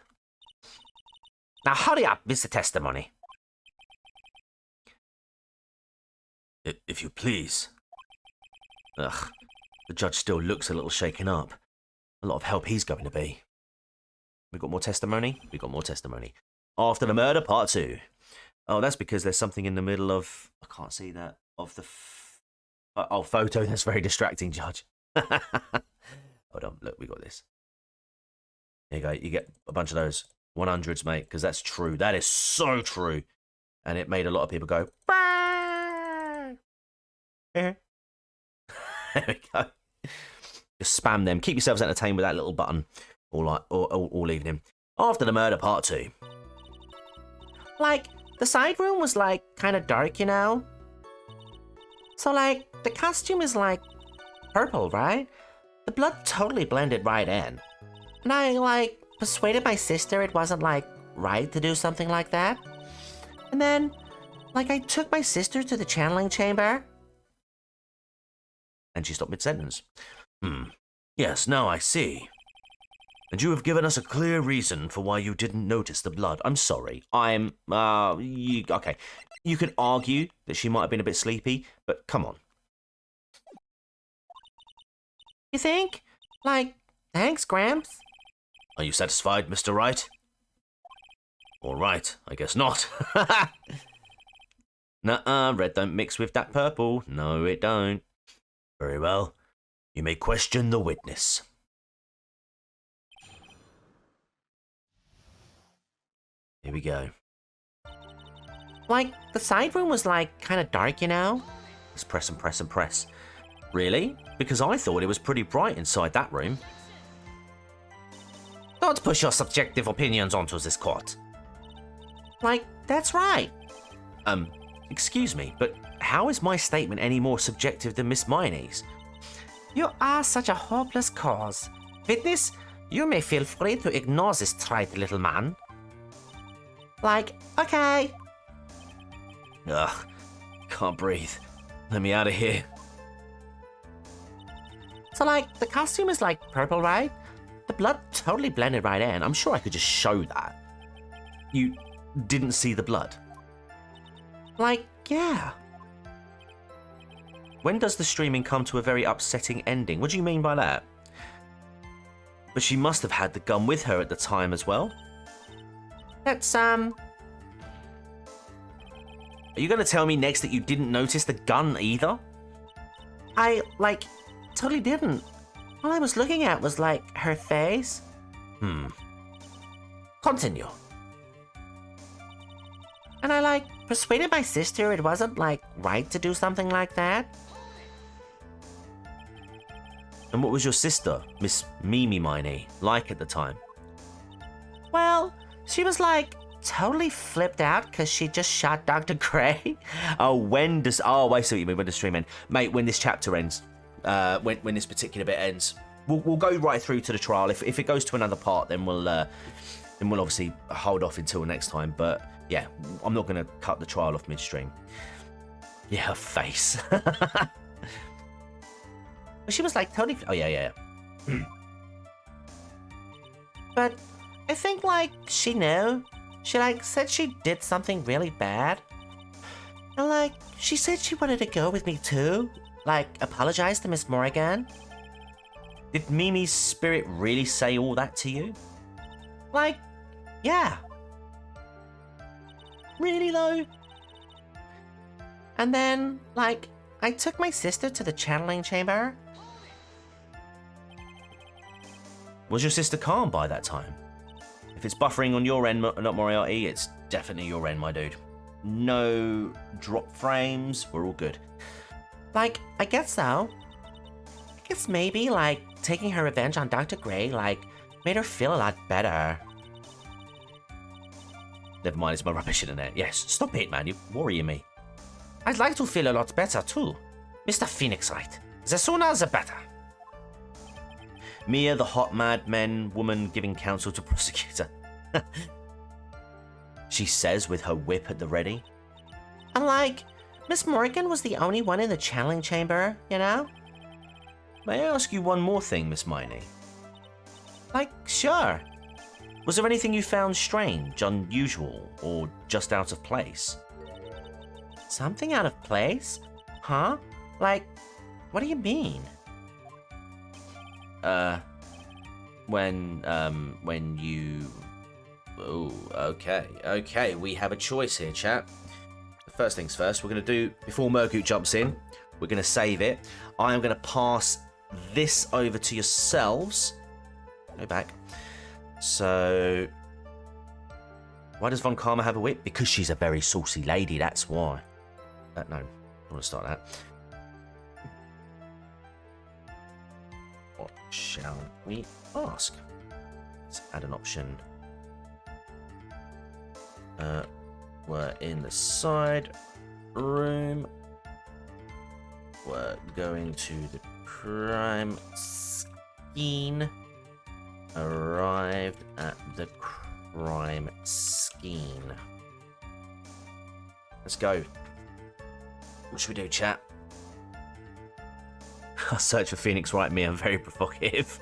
Speaker 2: Now hurry up with the testimony.
Speaker 3: If you please.
Speaker 1: Ugh, the judge still looks a little shaken up. A lot of help he's going to be. We got more testimony? We got more testimony. After the murder, part 2. Oh, that's because there's something in the middle of... I can't see that. Of the... photo. That's very distracting, Judge. Hold on. Look, we got this. There you go. You get a bunch of those 100s, mate, because that's true. That is so true. And it made a lot of people go... There we go. Just spam them. Keep yourselves entertained with that little button all evening. After the murder, part 2.
Speaker 2: Like, the side room was, like, kind of dark, you know? So, like, the costume is, like, purple, right? The blood totally blended right in. And I, like, persuaded my sister it wasn't, like, right to do something like that. And then, like, I took my sister to the channeling chamber.
Speaker 1: And she stopped mid-sentence. Yes, now I see. And you have given us a clear reason for why you didn't notice the blood. I'm sorry. Okay. You could argue that she might have been a bit sleepy, but come on.
Speaker 2: You think? Like, thanks, Gramps.
Speaker 1: Are you satisfied, Mr. Wright? All right, I guess not. Nuh-uh, red don't mix with that purple. No, it don't. Very well. You may question the witness. Here we go.
Speaker 2: Like, the side room was, like, kind of dark, you know?
Speaker 1: Let's press and press and press. Really? Because I thought it was pretty bright inside that room.
Speaker 2: Don't push your subjective opinions onto this court. Like, that's right.
Speaker 1: Excuse me, but how is my statement any more subjective than Miss Miney's?
Speaker 2: You are such a hopeless cause. Witness, you may feel free to ignore this trite little man. Like, okay.
Speaker 1: Ugh, can't breathe. Let me out of here.
Speaker 2: So, like, the costume is, like, purple, right? The blood totally blended right in.
Speaker 1: I'm sure I could just show that. You didn't see the blood?
Speaker 2: Like, yeah.
Speaker 1: When does the streaming come to a very upsetting ending? What do you mean by that? But she must have had the gun with her at the time as well.
Speaker 2: That's,
Speaker 1: Are you going to tell me next that you didn't notice the gun either?
Speaker 2: I, like, totally didn't. All I was looking at was, like, her face.
Speaker 1: Continue.
Speaker 2: And I, like, persuaded my sister it wasn't, like, right to do something like that.
Speaker 1: And what was your sister, Miss Mimi Miney, like at the time?
Speaker 2: Well, she was, like, totally flipped out because she just shot Dr. Gray.
Speaker 1: Oh, I see what you mean, when the stream ends. Mate, when this chapter ends, when this particular bit ends, we'll go right through to the trial. If it goes to another part, then we'll obviously hold off until next time. But yeah, I'm not going to cut the trial off midstream. Yeah, her face.
Speaker 2: She was, like, totally...
Speaker 1: Oh, yeah.
Speaker 2: But I think, like, she knew. She, like, said she did something really bad. And, like, she said she wanted to go with me, too. Like, apologize to Miss Morrigan.
Speaker 1: Did Mimi's spirit really say all that to you?
Speaker 2: Like, yeah.
Speaker 1: Really, though?
Speaker 2: And then, like, I took my sister to the channeling chamber.
Speaker 1: Was your sister calm by that time? If it's buffering on your end, not Moriarty, it's definitely your end, my dude. No drop frames, we're all good.
Speaker 2: Like, I guess so. I guess maybe, like, taking her revenge on Dr. Gray, like, made her feel a lot better.
Speaker 1: Never mind, it's my rubbish internet. Yes, stop it, man, you're worrying me.
Speaker 2: I'd like to feel a lot better, too. Mr. Phoenix Wright. The sooner, the better.
Speaker 1: Mia, the hot madman woman giving counsel to prosecutor. She says with her whip at the ready.
Speaker 2: And, like, Miss Morgan was the only one in the channeling chamber, you know?
Speaker 1: May I ask you one more thing, Miss Miney?
Speaker 2: Like, sure.
Speaker 1: Was there anything you found strange, unusual, or just out of place?
Speaker 2: Something out of place? Huh? Like, what do you mean?
Speaker 1: When you... Oh, okay, we have a choice here, chat. First things first, we're going to do, before Murgoot jumps in, we're going to save it. I am going to pass this over to yourselves. Go back. So, why does Von Karma have a whip? Because she's a very saucy lady, that's why. No, I want to start that. What shall we ask? Let's add an option. We're in the side room. We're going to the crime scene. Arrived at the crime scene. Let's go. What should we do, chat? I'll search for Phoenix Wright me. I'm very provocative.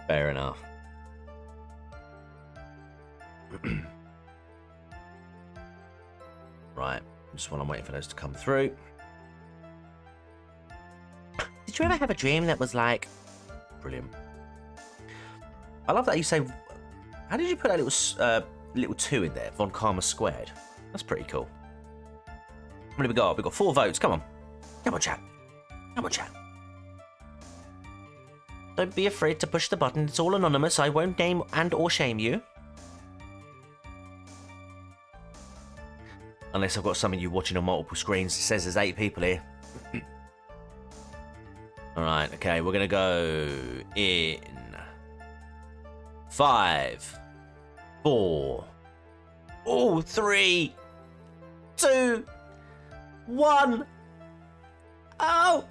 Speaker 1: Fair enough. Right, just while I'm waiting for those to come through.
Speaker 2: Did you ever have a dream that was like...
Speaker 1: Brilliant. I love that you say... How did you put that little 2 in there? Von Karma squared. That's pretty cool. How many we got? We've got 4 votes. Come on. Come on, chat. Come on, chat.
Speaker 2: Don't be afraid to push the button. It's all anonymous. I won't name and or shame you.
Speaker 1: Unless I've got some of you watching on multiple screens. It says there's 8 people here. Alright, okay. We're going to go in 5, 4, 3, 2, 1. Oh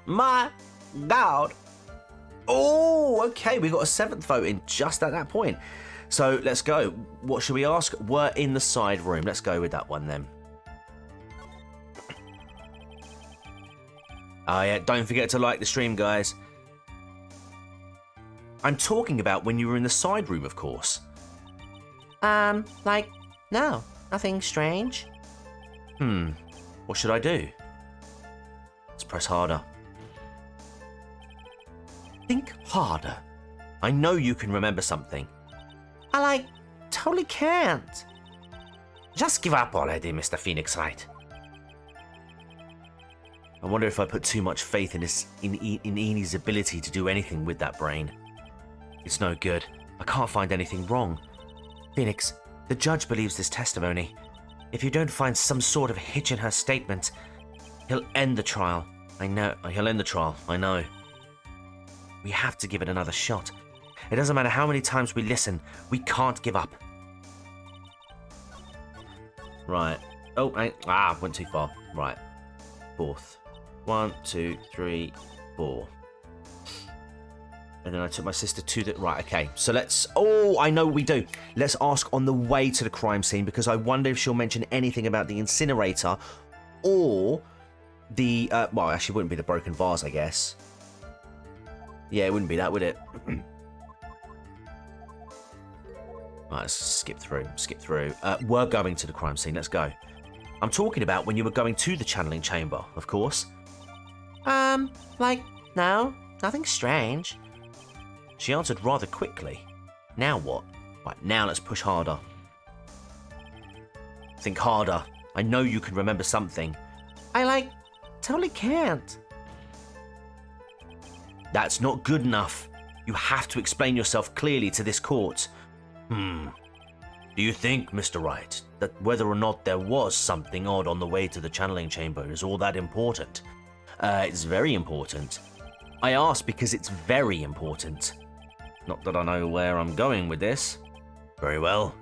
Speaker 1: my god. Oh, okay. We got a 7th vote in just at that point. So let's go. What should we ask? We're in the side room. Let's go with that one then. Oh yeah, don't forget to like the stream, guys. I'm talking about when you were in the side room, of course.
Speaker 2: Like, no, nothing strange.
Speaker 1: What should I do? Let's press harder. Think harder. I know you can remember something.
Speaker 2: I, like, totally can't. Just give up already, Mr. Phoenix Wright.
Speaker 1: I wonder if I put too much faith in Enie's ability to do anything with that brain. It's no good. I can't find anything wrong.
Speaker 2: Phoenix, the judge believes this testimony. If you don't find some sort of hitch in her statement, he'll end the trial.
Speaker 1: I know. He'll end the trial. I know.
Speaker 2: We have to give it another shot. It doesn't matter how many times we listen. We can't give up.
Speaker 1: Right. Oh, went too far. Right. 4th. 1, 2, 3, 4. And then I took my sister to the... Right, okay. So let's... Oh, I know what we do. Let's ask on the way to the crime scene, because I wonder if she'll mention anything about the incinerator or the... well, actually, it wouldn't be the broken vase, I guess. Yeah, it wouldn't be that, would it? Right, let's skip through. We're going to the crime scene. Let's go. I'm talking about when you were going to the channeling chamber, of course.
Speaker 2: Like, no, nothing strange.
Speaker 1: She answered rather quickly. Now what? Right, now let's push harder. Think harder. I know you can remember something.
Speaker 2: I, like, totally can't.
Speaker 1: That's not good enough. You have to explain yourself clearly to this court. Do you think, Mr. Wright, that whether or not there was something odd on the way to the channeling chamber is all that important? It's very important. I ask because it's very important. Not that I know where I'm going with this. Very well.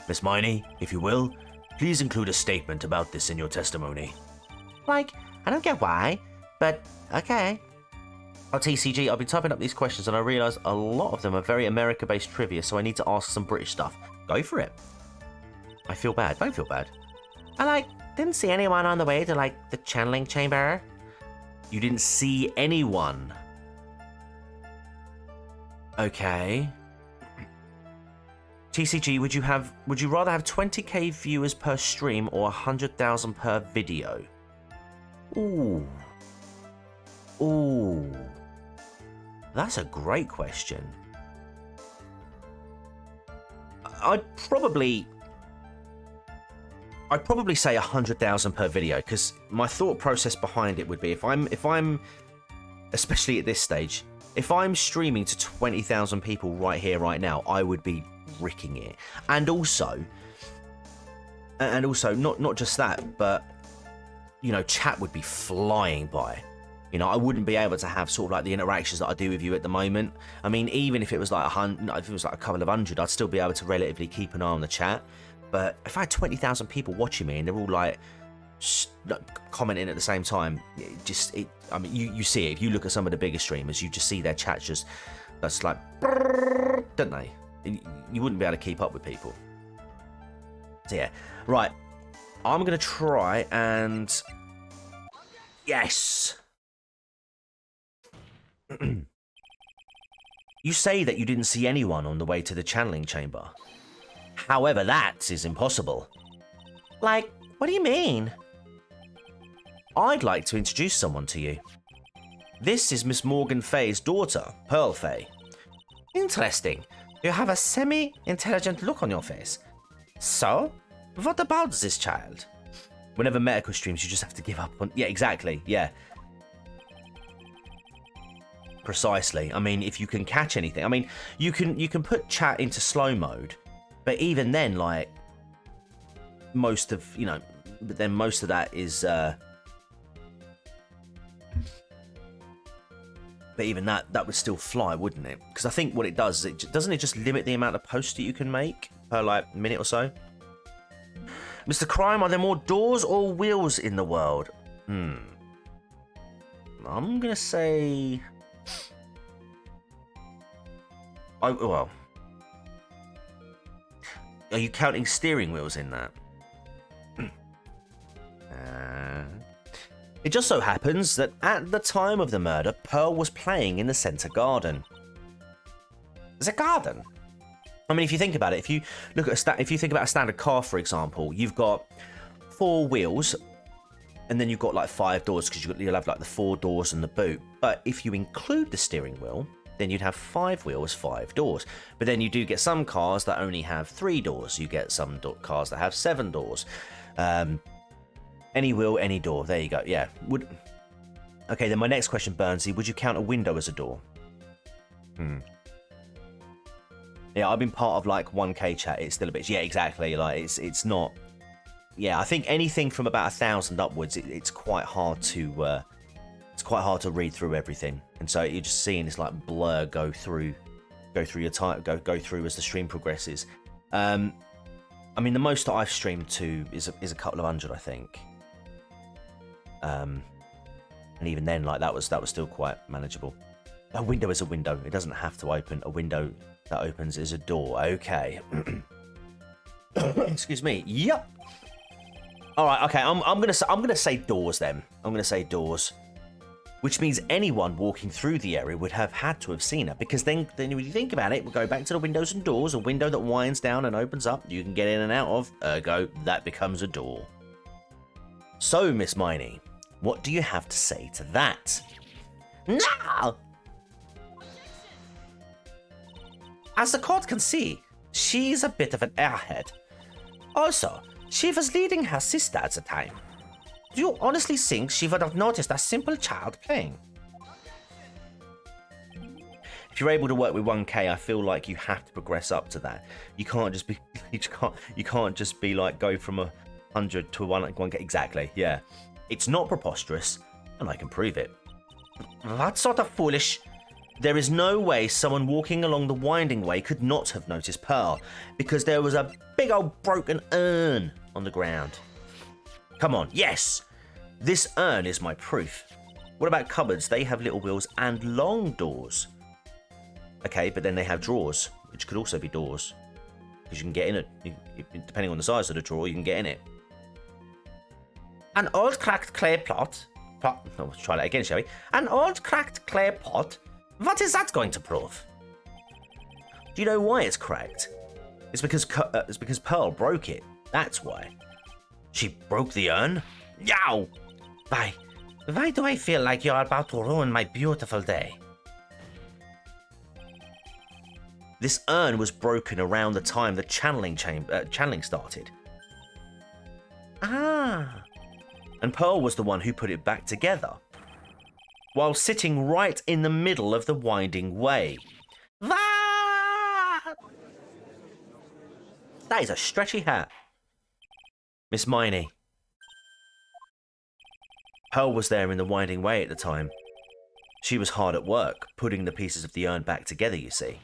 Speaker 1: Miss Miney, if you will, please include a statement about this in your testimony.
Speaker 2: Like, I don't get why, but okay.
Speaker 1: Oh, TCG, I've been typing up these questions and I realise a lot of them are very America-based trivia, so I need to ask some British stuff. Go for it. I feel bad. Don't feel bad.
Speaker 2: I, like, didn't see anyone on the way to, like, the channeling chamber.
Speaker 1: You didn't see anyone. Okay. TCG, would you rather have 20k viewers per stream or 100,000 per video? Ooh. That's a great question. I'd probably say 100,000 per video, because my thought process behind it would be if I'm especially at this stage, if I'm streaming to 20,000 people right here, right now, I would be wrecking it. And also not just that, but you know, chat would be flying by. You know, I wouldn't be able to have sort of like the interactions that I do with you at the moment. I mean, even if it was like if it was like a couple of hundred, I'd still be able to relatively keep an eye on the chat. But if I had 20,000 people watching me and they're all like commenting at the same time, I mean, you see it. If you look at some of the bigger streamers, you just see their chats just, that's like, don't they? You wouldn't be able to keep up with people. So yeah, right. I'm going to try and... Yes! You say that you didn't see anyone on the way to the channeling chamber. However, that is impossible. Like, what do you mean? I'd like to introduce someone to you. This is Miss Morgan Fay's daughter, Pearl Fay. Interesting. You have a semi-intelligent look on your face. So, what about this child? Whenever medical streams, you just have to give up on... Yeah, exactly, yeah. Precisely. I mean, if you can catch anything... I mean, you can put chat into slow mode, but even then, like, most of, you know... But then most of that is... But even that would still fly, wouldn't it? Because I think what it does is doesn't it just limit the amount of posts that you can make per like minute or so? Mr. Crime, are there more doors or wheels in the world? I'm gonna say. Well, are you counting steering wheels in that? It just so happens that at the time of the murder, Pearl was playing in the centre garden. The garden? I mean, if you think about it, if you look at if you think about a standard car, for example, you've got 4 wheels, and then you've got like 5 doors because you'll have like the 4 doors and the boot. But if you include the steering wheel, then you'd have 5 wheels, 5 doors. But then you do get some cars that only have 3 doors. You get some cars that have 7 doors. Any wheel, any door. There you go. Yeah. Okay, then my next question, Burnsy, would you count a window as a door? Yeah, I've been part of like 1K chat. It's still a bit. Yeah, exactly. Like it's not. Yeah, I think anything from about 1,000 upwards, it's quite hard to. It's quite hard to read through everything, and so you're just seeing this like blur go through your time, go through as the stream progresses. I mean, the most that I've streamed to is a couple of hundred, I think. And even then, like that was still quite manageable. A window is a window. It doesn't have to open. A window that opens is a door. Okay. Excuse me. Yep. All right. Okay. I'm gonna say doors then. I'm gonna say doors, which means anyone walking through the area would have had to have seen her, because then when you think about it, we'll go back to the windows and doors. A window that winds down and opens up, you can get in and out of. Ergo, that becomes a door. So, Miss Miney, what do you have to say to that?
Speaker 2: Now! As the court can see, she's a bit of an airhead. Also, she was leading her sister at the time. Do you honestly think she would have noticed a simple child playing?
Speaker 1: If you're able to work with 1K, I feel like you have to progress up to that. You can't just be you can't just be like go from 100 to 1K. Exactly, yeah. It's not preposterous, and I can prove it.
Speaker 2: What sort of foolish...
Speaker 1: There is no way someone walking along the winding way could not have noticed Pearl, because there was a big old broken urn on the ground. Come on, yes! This urn is my proof. What about cupboards? They have little wheels and long doors. Okay, but then they have drawers, which could also be doors. Because you can get in it, depending on the size of the drawer, you can get in it.
Speaker 2: An old cracked clay pot.
Speaker 1: Let's try that again, shall we?
Speaker 2: An old cracked clay pot? What is that going to prove?
Speaker 1: Do you know why it's cracked? It's because Pearl broke it. That's why.
Speaker 3: She broke the urn?
Speaker 1: Yow!
Speaker 2: Why do I feel like you're about to ruin my beautiful day?
Speaker 1: This urn was broken around the time the channeling started.
Speaker 2: Ah.
Speaker 1: And Pearl was the one who put it back together, while sitting right in the middle of the winding way.
Speaker 2: What?
Speaker 1: That is a stretchy hat. Miss Miney. Pearl was there in the winding way at the time. She was hard at work, putting the pieces of the urn back together, you see.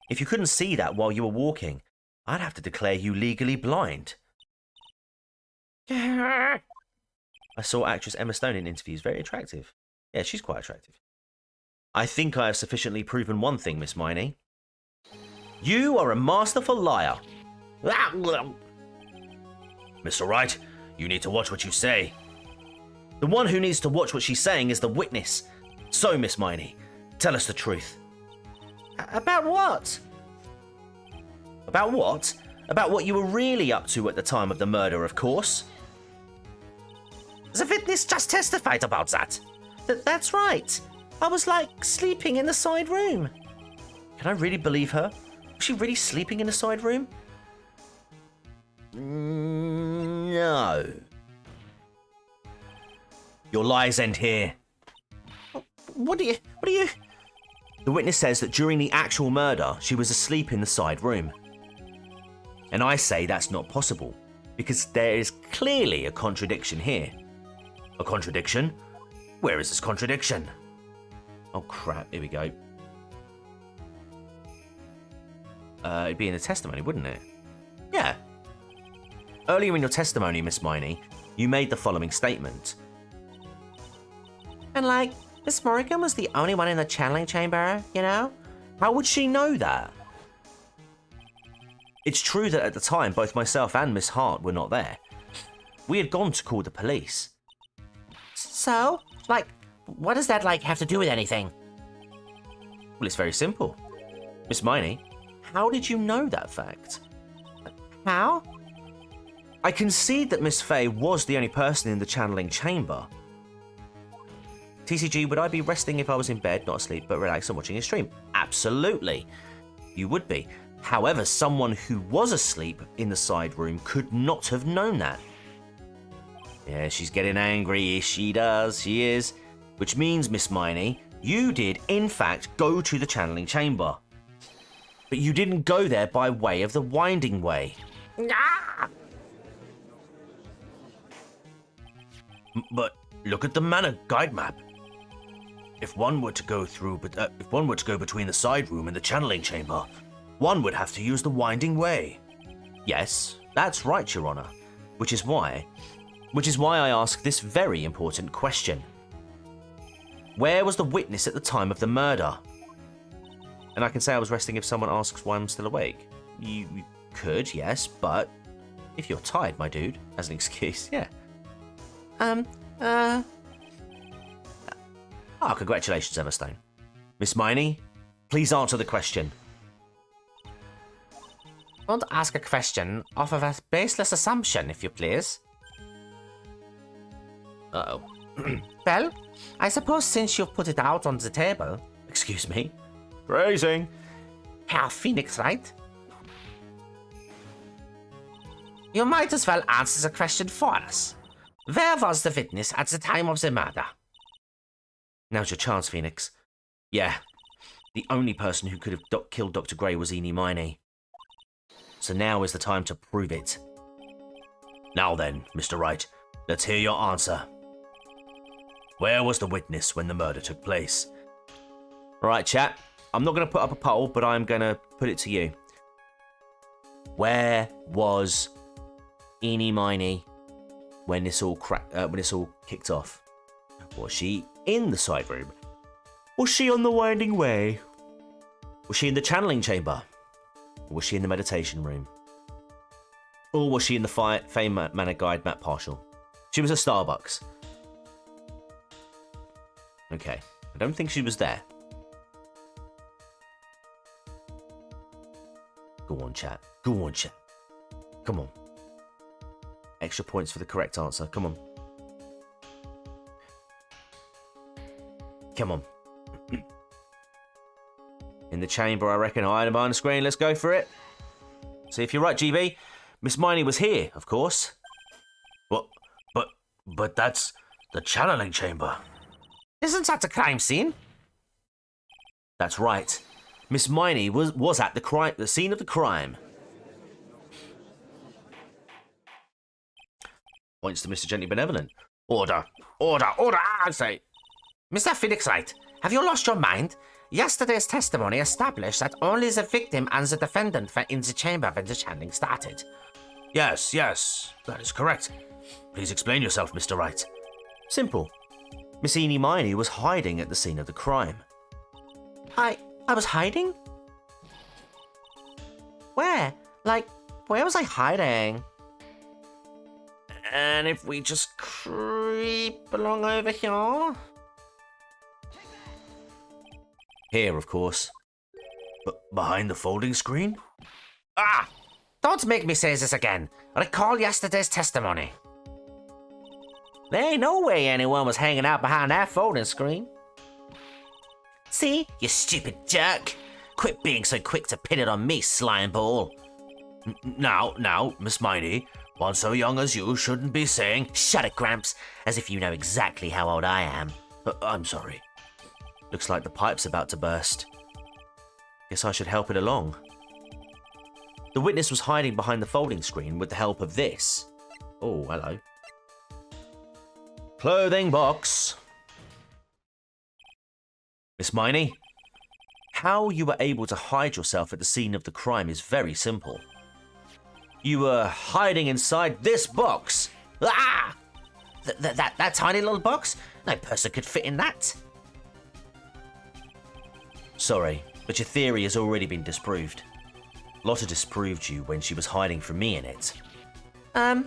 Speaker 1: If you couldn't see that while you were walking, I'd have to declare you legally blind. I saw actress Emma Stone in interviews. Very attractive. Yeah, she's quite attractive. I think I have sufficiently proven one thing, Miss Miney. You are a masterful liar.
Speaker 3: Mr. Wright, you need to watch what you say.
Speaker 1: The one who needs to watch what she's saying is the witness. So, Miss Miney, tell us the truth.
Speaker 2: About what?
Speaker 1: About what? About what you were really up to at the time of the murder, of course.
Speaker 2: The witness just testified about that. That's right. I was like sleeping in the side room.
Speaker 1: Can I really believe her? Was she really sleeping in the side room? No. Your lies end here.
Speaker 2: What do you...
Speaker 1: The witness says that during the actual murder, she was asleep in the side room. And I say that's not possible, because there is clearly a contradiction here.
Speaker 3: A contradiction? Where is this contradiction?
Speaker 1: Oh crap, here we go. It'd be in the testimony, wouldn't it? Yeah. Earlier in your testimony, Miss Miney, you made the following statement.
Speaker 2: And like, Miss Morrigan was the only one in the channeling chamber, you know?
Speaker 1: How would she know that? It's true that at the time, both myself and Miss Hart were not there. We had gone to call the police.
Speaker 2: So? Like, what does that, like, have to do with anything?
Speaker 1: Well, it's very simple. Miss Miney, how did you know that fact?
Speaker 2: How?
Speaker 1: I concede that Miss Fay was the only person in the channeling chamber. TCG, would I be resting if I was in bed, not asleep, but relaxed and watching a stream? Absolutely. You would be. However, someone who was asleep in the side room could not have known that. Yeah, she's getting angry. She does. She is. Which means, Miss Miney, you did, in fact, go to the channeling chamber. But you didn't go there by way of the winding way.
Speaker 2: Ah!
Speaker 3: But look at the manor guide map. If one were to go between the side room and the channeling chamber, one would have to use the winding way.
Speaker 1: Yes, that's right, Your Honor. Which is why I ask this very important question. Where was the witness at the time of the murder? And I can say I was resting if someone asks why I'm still awake. You could, yes, but if you're tired, my dude, as an excuse, yeah. Oh, congratulations, Emma Stone. Miss Miney, please answer the question.
Speaker 2: Don't ask a question off of a baseless assumption, if you please.
Speaker 1: Uh-oh.
Speaker 2: Well, I suppose since you've put it out on the table...
Speaker 1: Excuse me? Phrasing.
Speaker 2: Herr Phoenix, right? You might as well answer the question for us. Where was the witness at the time of the murder?
Speaker 1: Now's your chance, Phoenix. Yeah, the only person who could have killed Dr. Gray was Eenie Miney. So now is the time to prove it.
Speaker 3: Now then, Mr. Wright, let's hear your answer. Where was the witness when the murder took place?
Speaker 1: All right, chat. I'm not going to put up a poll, but I'm going to put it to you. Where was Eenie Miney when this all kicked off? Was she in the side room? Was she on the winding way? Was she in the channeling chamber? Or was she in the meditation room? Or was she in the Fey Manor Guide map partial? She was at Starbucks. Okay, I don't think she was there. on, chat. Go on, chat. Come on. Extra points for the correct answer. Come on. Come on. In the chamber, I reckon. Hiding behind the screen. Let's go for it. See if you're right, GB. Miss Miney was here, of course.
Speaker 3: What? But that's the channeling chamber.
Speaker 2: Isn't that a crime scene?
Speaker 1: That's right. Miss Miney was at the scene of the crime. Points to Mr. Gently Benevolent.
Speaker 2: Order, I say. Mr. Phoenix Wright, have you lost your mind? Yesterday's testimony established that only the victim and the defendant were in the chamber when the channeling started.
Speaker 3: Yes, that is correct. Please explain yourself, Mr. Wright.
Speaker 1: Simple. Miss Eenie Miney was hiding at the scene of the crime.
Speaker 2: I was hiding? Where? Like, where was I hiding? And if we just creep along over here?
Speaker 1: Here, of course.
Speaker 3: But behind the folding screen?
Speaker 2: Ah! Don't make me say this again. Recall yesterday's testimony. There ain't no way anyone was hanging out behind that folding screen. See, you stupid jerk. Quit being so quick to pin it on me, slime ball.
Speaker 3: Now, Miss Miney, one so young as you shouldn't be saying...
Speaker 2: Shut it, Gramps, as if you know exactly how old I am.
Speaker 3: I'm sorry.
Speaker 1: Looks like the pipe's about to burst. Guess I should help it along. The witness was hiding behind the folding screen with the help of this. Oh, hello. Clothing box. Miss Miney, how you were able to hide yourself at the scene of the crime is very simple. You were hiding inside this box.
Speaker 2: Ah! That tiny little box? No person could fit in that.
Speaker 1: Sorry, but your theory has already been disproved. Lotta disproved you when she was hiding from me in it.
Speaker 2: But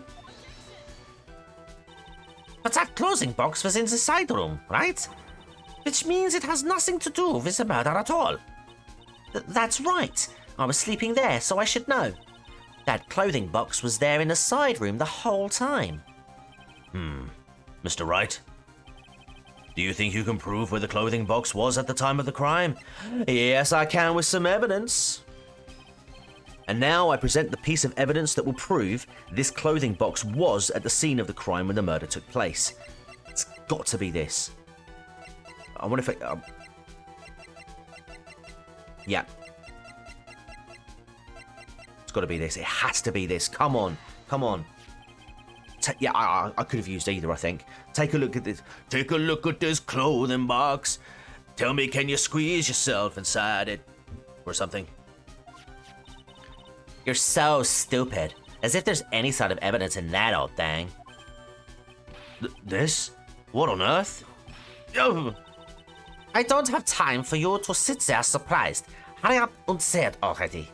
Speaker 2: that closing box was in the side room, right? Which means it has nothing to do with the murder at all. That's right. I was sleeping there, so I should know. That clothing box was there in the side room the whole time.
Speaker 3: Mr. Wright, do you think you can prove where the clothing box was at the time of the crime?
Speaker 1: Yes, I can with some evidence. And now I present the piece of evidence that will prove this clothing box was at the scene of the crime when the murder took place. It's got to be this. I wonder if it... yeah. It's got to be this. It has to be this. Come on. Come on. Yeah, I could have used either, I think. Take a look at this.
Speaker 3: Take a look at this clothing box. Tell me, can you squeeze yourself inside it? Or something.
Speaker 2: You're so stupid. As if there's any sort of evidence in that old thing.
Speaker 3: This? What on earth?
Speaker 2: I don't have time for you to sit there surprised. Hurry up and say it already.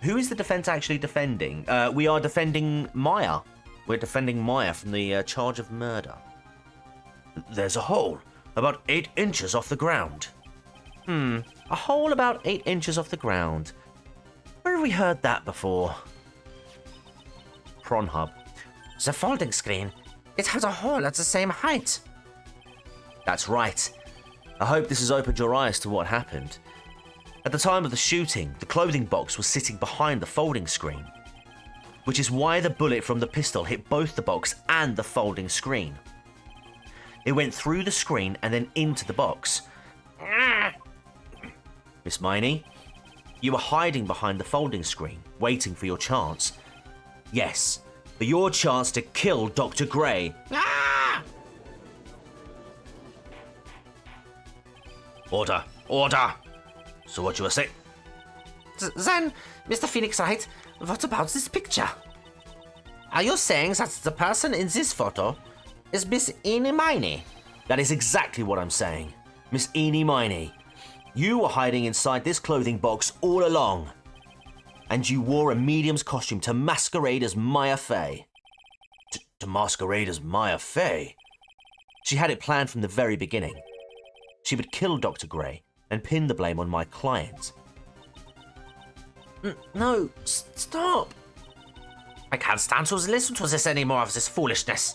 Speaker 1: Who is the defense actually defending? We are defending Maya. We're defending Maya from the charge of murder.
Speaker 3: There's a hole, about 8 inches off the ground.
Speaker 1: A hole about 8 inches off the ground. Where have we heard that before? Prawn Hub.
Speaker 2: The folding screen. It has a hole at the same height.
Speaker 1: That's right. I hope this has opened your eyes to what happened. At the time of the shooting, the clothing box was sitting behind the folding screen, which is why the bullet from the pistol hit both the box and the folding screen. It went through the screen and then into the box. Miss Miney, you were hiding behind the folding screen, waiting for your chance. Yes, for your chance to kill Dr. Gray.
Speaker 3: Order! Order! So what you were saying?
Speaker 2: Then, Mr. Phoenix Wright, what about this picture? Are you saying that the person in this photo is Miss Eenie Miney?
Speaker 1: That is exactly what I'm saying. Miss Eenie Miney, you were hiding inside this clothing box all along. And you wore a medium's costume to masquerade as Maya Fey.
Speaker 3: To masquerade as Maya Fey?
Speaker 1: She had it planned from the very beginning. She would kill Dr. Gray and pin the blame on my client.
Speaker 2: No, stop! I can't stand to listen to this anymore of this foolishness.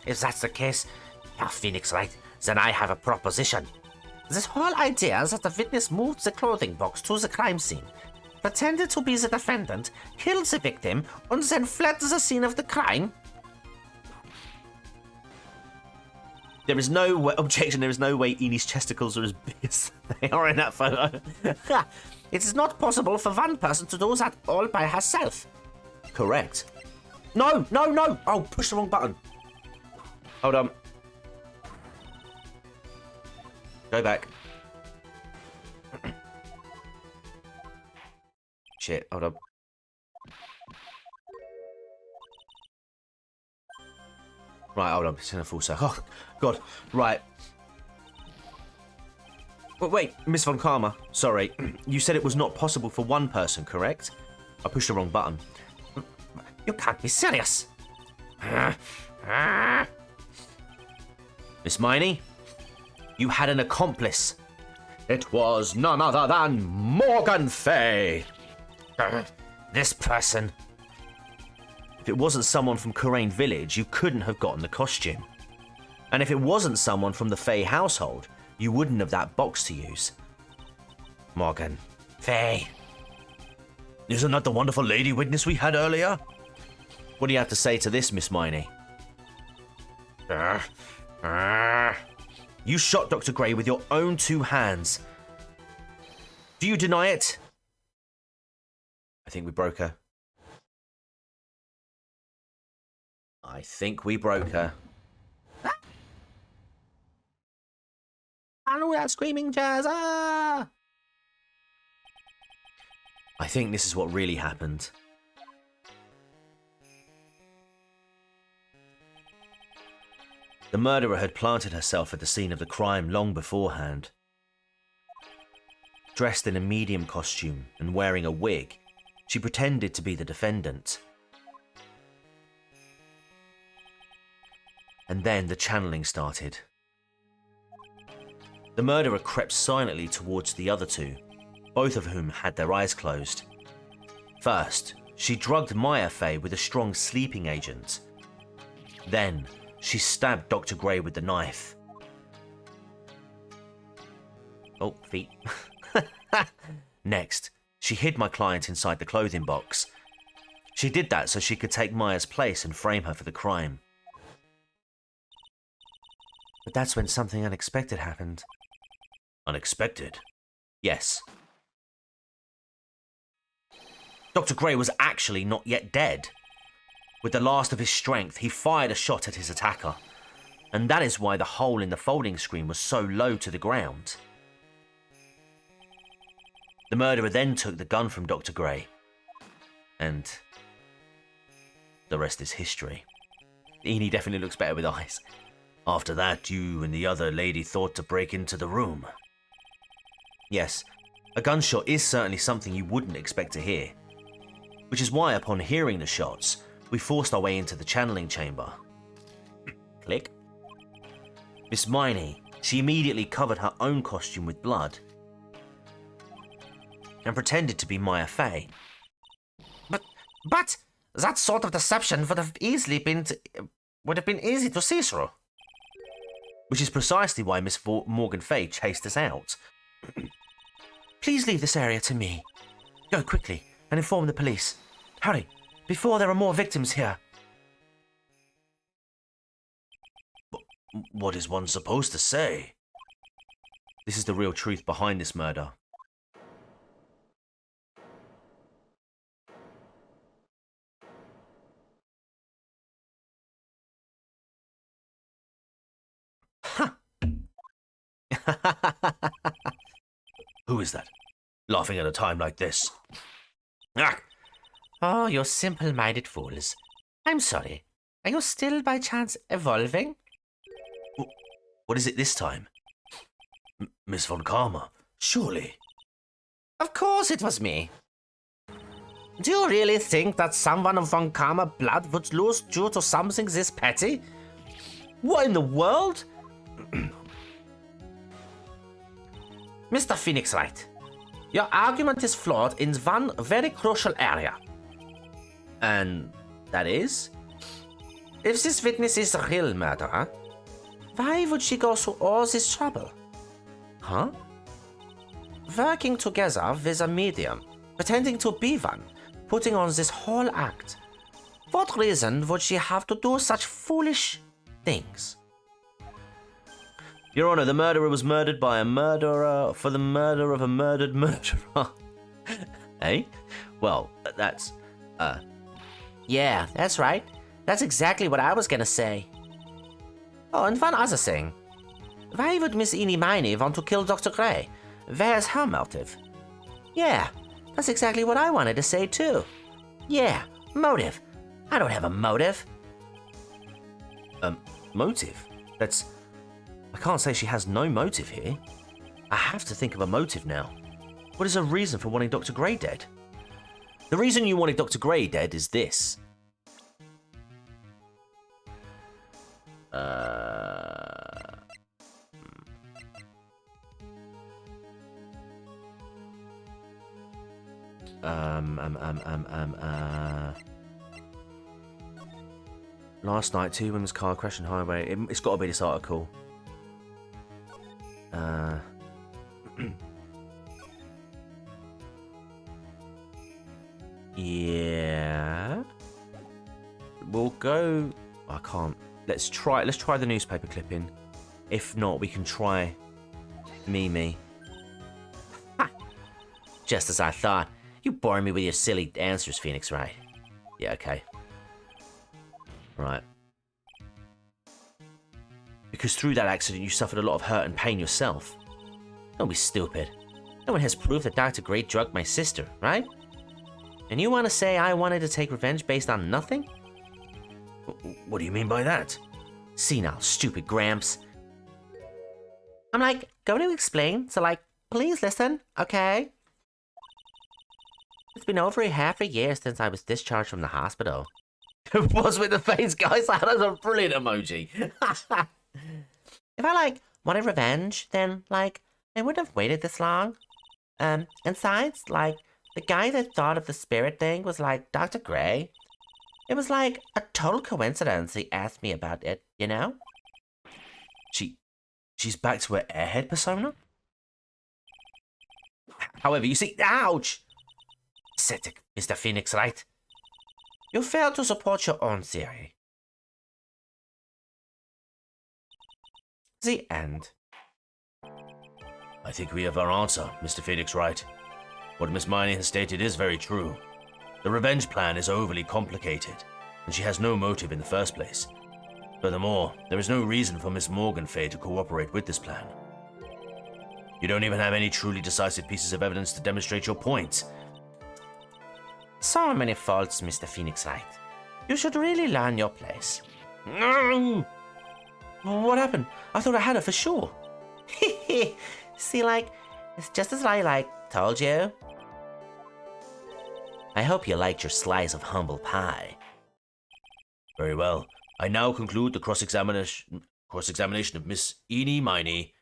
Speaker 2: If that's the case, you're Phoenix, right? Then I have a proposition. This whole idea that the witness moved the clothing box to the crime scene, pretended to be the defendant, killed the victim, and then fled to the scene of the crime.
Speaker 1: There is no objection. There is no way Enie's chesticles are as big as they are in that photo.
Speaker 2: It is not possible for one person to do that all by herself.
Speaker 1: Correct. No, no, no! Oh, push the wrong button. Hold on. Go back. Shit, hold on. Right, hold on. It's in a full circle. Oh, God. Right. Wait, Miss Von Karma. Sorry. You said it was not possible for one person, correct? I pushed the wrong button.
Speaker 2: You can't be serious.
Speaker 1: Miss Miney, you had an accomplice. It was none other than Morgan Fay.
Speaker 2: This person.
Speaker 1: If it wasn't someone from Kurain Village, you couldn't have gotten the costume. And if it wasn't someone from the Fay household, you wouldn't have that box to use. Morgan
Speaker 2: Fay.
Speaker 3: Isn't that the wonderful lady witness we had earlier?
Speaker 1: What do you have to say to this, Miss Miney? You shot Dr. Gray with your own 2 hands. Do you deny it? I think we broke her. I think we broke her.
Speaker 2: And we are screaming jazz. Ah!
Speaker 1: I think this is what really happened. The murderer had planted herself at the scene of the crime long beforehand. Dressed in a medium costume and wearing a wig, she pretended to be the defendant. And then the channeling started. The murderer crept silently towards the other 2, both of whom had their eyes closed. First, she drugged Maya Fay with a strong sleeping agent. Then, she stabbed Dr. Gray with the knife. Oh, feet. Next, she hid my client inside the clothing box. She did that so she could take Maya's place and frame her for the crime. But that's when something unexpected happened.
Speaker 3: Unexpected?
Speaker 1: Yes. Dr. Gray was actually not yet dead. With the last of his strength, he fired a shot at his attacker. And that is why the hole in the folding screen was so low to the ground. The murderer then took the gun from Dr. Gray. And the rest is history. Enie definitely looks better with eyes.
Speaker 3: After that, you and the other lady thought to break into the room.
Speaker 1: Yes, a gunshot is certainly something you wouldn't expect to hear. Which is why, upon hearing the shots, we forced our way into the channeling chamber. Click. Miss Miney, she immediately covered her own costume with blood and pretended to be Maya Fay.
Speaker 2: But that sort of deception would have been easy to see through.
Speaker 1: Which is precisely why Miss Morgan Fay chased us out. Please leave this area to me. Go quickly and inform the police. Hurry, before there are more victims here.
Speaker 3: What is one supposed to say?
Speaker 1: This is the real truth behind this murder.
Speaker 3: Who is that? Laughing at a time like this? Ah!
Speaker 2: Oh, you simple-minded fools. I'm sorry. Are you still by chance evolving?
Speaker 1: What is it this time?
Speaker 3: Miss Von Karma, surely.
Speaker 2: Of course it was me. Do you really think that someone of Von Karma blood would lose due to something this petty?
Speaker 1: What in the world?
Speaker 2: Mr. Phoenix Wright, Your argument is flawed in one very crucial area.
Speaker 1: And that is?
Speaker 2: If this witness is a real murderer, why would she go through all this trouble?
Speaker 1: Huh?
Speaker 2: Working together with a medium, pretending to be one, putting on this whole act. What reason would she have to do such foolish things?
Speaker 1: Your Honor, the murderer was murdered by a murderer for the murder of a murdered murderer. Eh? Well, that's,
Speaker 2: Yeah, that's right. That's exactly what I was gonna say. Oh, and one other thing. Why would Miss Eenie Miney want to kill Dr. Gray? Where's her motive? Yeah, that's exactly what I wanted to say too. Yeah, motive. I don't have a motive.
Speaker 1: motive? That's... I can't say she has no motive here. I have to think of a motive now. What is her reason for wanting Dr. Gray dead? The reason you wanted Dr. Gray dead is this. Last night, 2 women's car crash on highway. It's got to be this article. Yeah. We'll go. I can't. Let's try the newspaper clipping. If not, we can try Mimi.
Speaker 2: Ha! Just as I thought. You bore me with your silly answers, Phoenix, right?
Speaker 1: Yeah, okay. Right. Because through that accident, you suffered a lot of hurt and pain yourself.
Speaker 2: Don't be stupid. No one has proof that Dr. Gray drugged my sister, right? And you want to say I wanted to take revenge based on nothing?
Speaker 1: What do you mean by that?
Speaker 2: See now, stupid Gramps. I'm like, going to explain, so like, please listen, okay? It's been over half a year since I was discharged from the hospital.
Speaker 1: What's with the face, guys? That's a brilliant emoji.
Speaker 2: If I, like, wanted revenge, then, like, I wouldn't have waited this long. And besides, like, the guy that thought of the spirit thing was, like, Dr. Gray. It was, like, a total coincidence he asked me about it, you know?
Speaker 1: She's back to her airhead persona? However, you see... Ouch!
Speaker 2: Pathetic, Mr. Phoenix, right? You failed to support your own theory. The end.
Speaker 3: I think we have our answer, Mr. Phoenix Wright. What Miss Miney has stated is very true. The revenge plan is overly complicated, and she has no motive in the first place. Furthermore, there is no reason for Miss Morgan Fay to cooperate with this plan. You don't even have any truly decisive pieces of evidence to demonstrate your point.
Speaker 2: So many faults, Mr. Phoenix Wright. You should really learn your place.
Speaker 1: No! What happened? I thought I had her for sure.
Speaker 2: See, like, it's just as I, like, told you. I hope you liked your slice of humble pie.
Speaker 3: Very well. I now conclude the cross-examination of Miss Eenie Miney.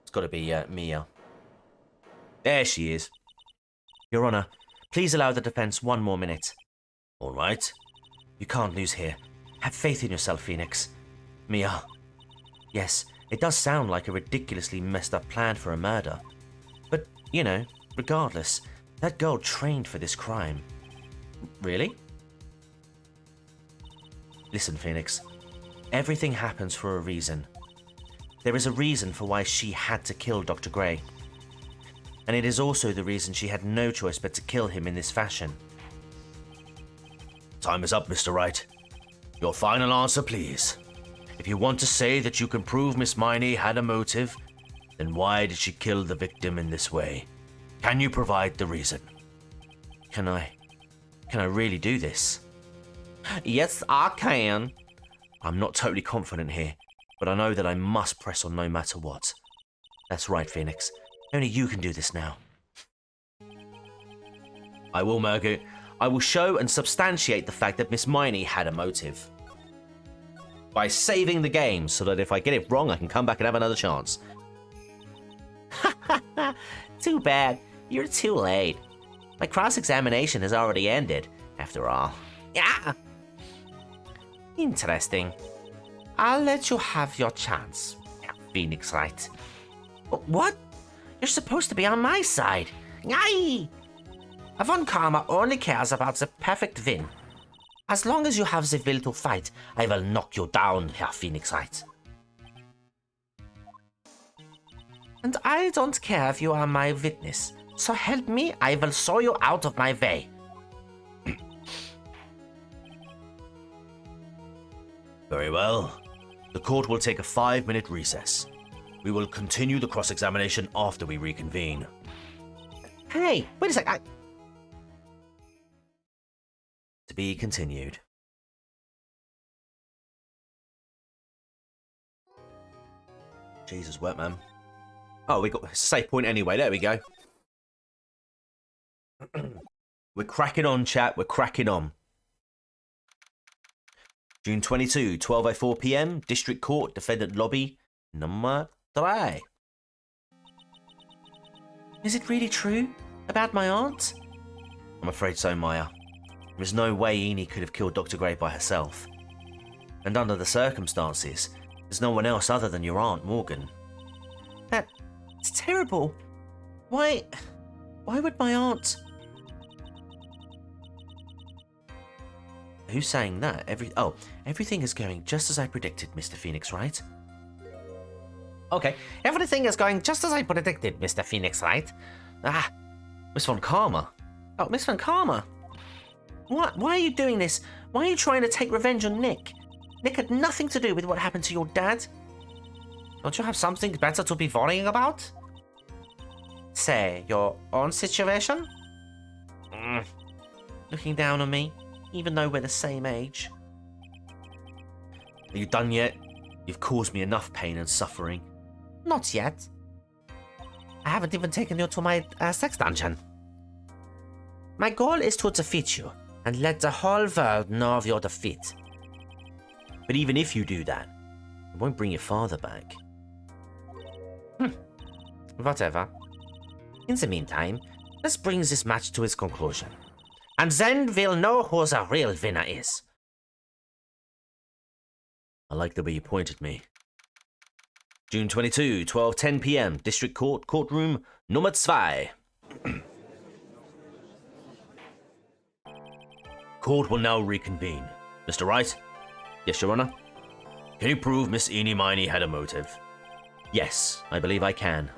Speaker 1: It's got to be Mia. There she is. Your Honor, please allow the defense 1 more minute.
Speaker 3: All right.
Speaker 1: You can't lose here. Have faith in yourself, Phoenix. Mia. Yes, it does sound like a ridiculously messed up plan for a murder. But, you know, regardless, that girl trained for this crime. Really? Listen, Phoenix. Everything happens for a reason. There is a reason for why she had to kill Dr. Gray. And it is also the reason she had no choice but to kill him in this fashion.
Speaker 3: Time is up, Mr. Wright. Your final answer, please. If you want to say that you can prove Miss Miney had a motive, then why did she kill the victim in this way? Can you provide the reason?
Speaker 1: Can I really do this?
Speaker 2: Yes, I can.
Speaker 1: I'm not totally confident here, but I know that I must press on no matter what. That's right, Phoenix. Only you can do this now. I will, Margaret. I will show and substantiate the fact that Miss Miney had a motive. by saving the game so that if I get it wrong, I can come back and have another chance.
Speaker 2: Too bad. You're too late. My cross-examination has already ended, after all. Yeah. Interesting. I'll let you have your chance, Phoenix Wright. What? You're supposed to be on my side. Aye! Von Karma only cares about the perfect win. As long as you have the will to fight, I will knock you down, Herr Phoenix Wright. And I don't care if you are my witness. So help me, I will show you out of my way.
Speaker 3: Very well. The court will take a 5-minute recess. We will continue the cross-examination after we reconvene.
Speaker 2: Hey, wait a sec.
Speaker 1: To be continued. Jesus, work, man. Oh, we got a save point anyway. There we go. We're cracking on, chat. We're cracking on. June 22, 12:04 p.m. District Court, Defendant Lobby, number 3.
Speaker 2: Is it really true about my aunt?
Speaker 1: I'm afraid so, Maya. There's no way Enid could have killed Dr. Gray by herself. And under the circumstances, there's no one else other than your aunt, Morgan.
Speaker 2: That's terrible. Why would my aunt...
Speaker 1: Who's saying that? Everything is going just as I predicted, Mr. Phoenix Wright.
Speaker 2: Okay, everything is going just as I predicted, Mr. Phoenix Wright.
Speaker 1: Miss Von Karma.
Speaker 2: Oh, Miss Von Karma. Why are you doing this? Why are you trying to take revenge on Nick? Nick had nothing to do with what happened to your dad. Don't you have something better to be worrying about? Say, your own situation? Looking down on me, even though we're the same age.
Speaker 1: Are you done yet? You've caused me enough pain and suffering.
Speaker 2: Not yet. I haven't even taken you to my sex dungeon. My goal is to defeat you, and let the whole world know of your defeat.
Speaker 1: But even if you do that, it won't bring your father back.
Speaker 2: Whatever. In the meantime, let's bring this match to its conclusion. And then we'll know who the real winner is.
Speaker 1: I like the way you pointed me. June 22, 12:10 p.m. District Court, Courtroom Nummer 2.
Speaker 3: Court will now reconvene. Mr. Wright,
Speaker 1: Yes, Your Honor?
Speaker 3: can you prove Miss Eenie Miney had a motive?
Speaker 1: Yes, I believe I can.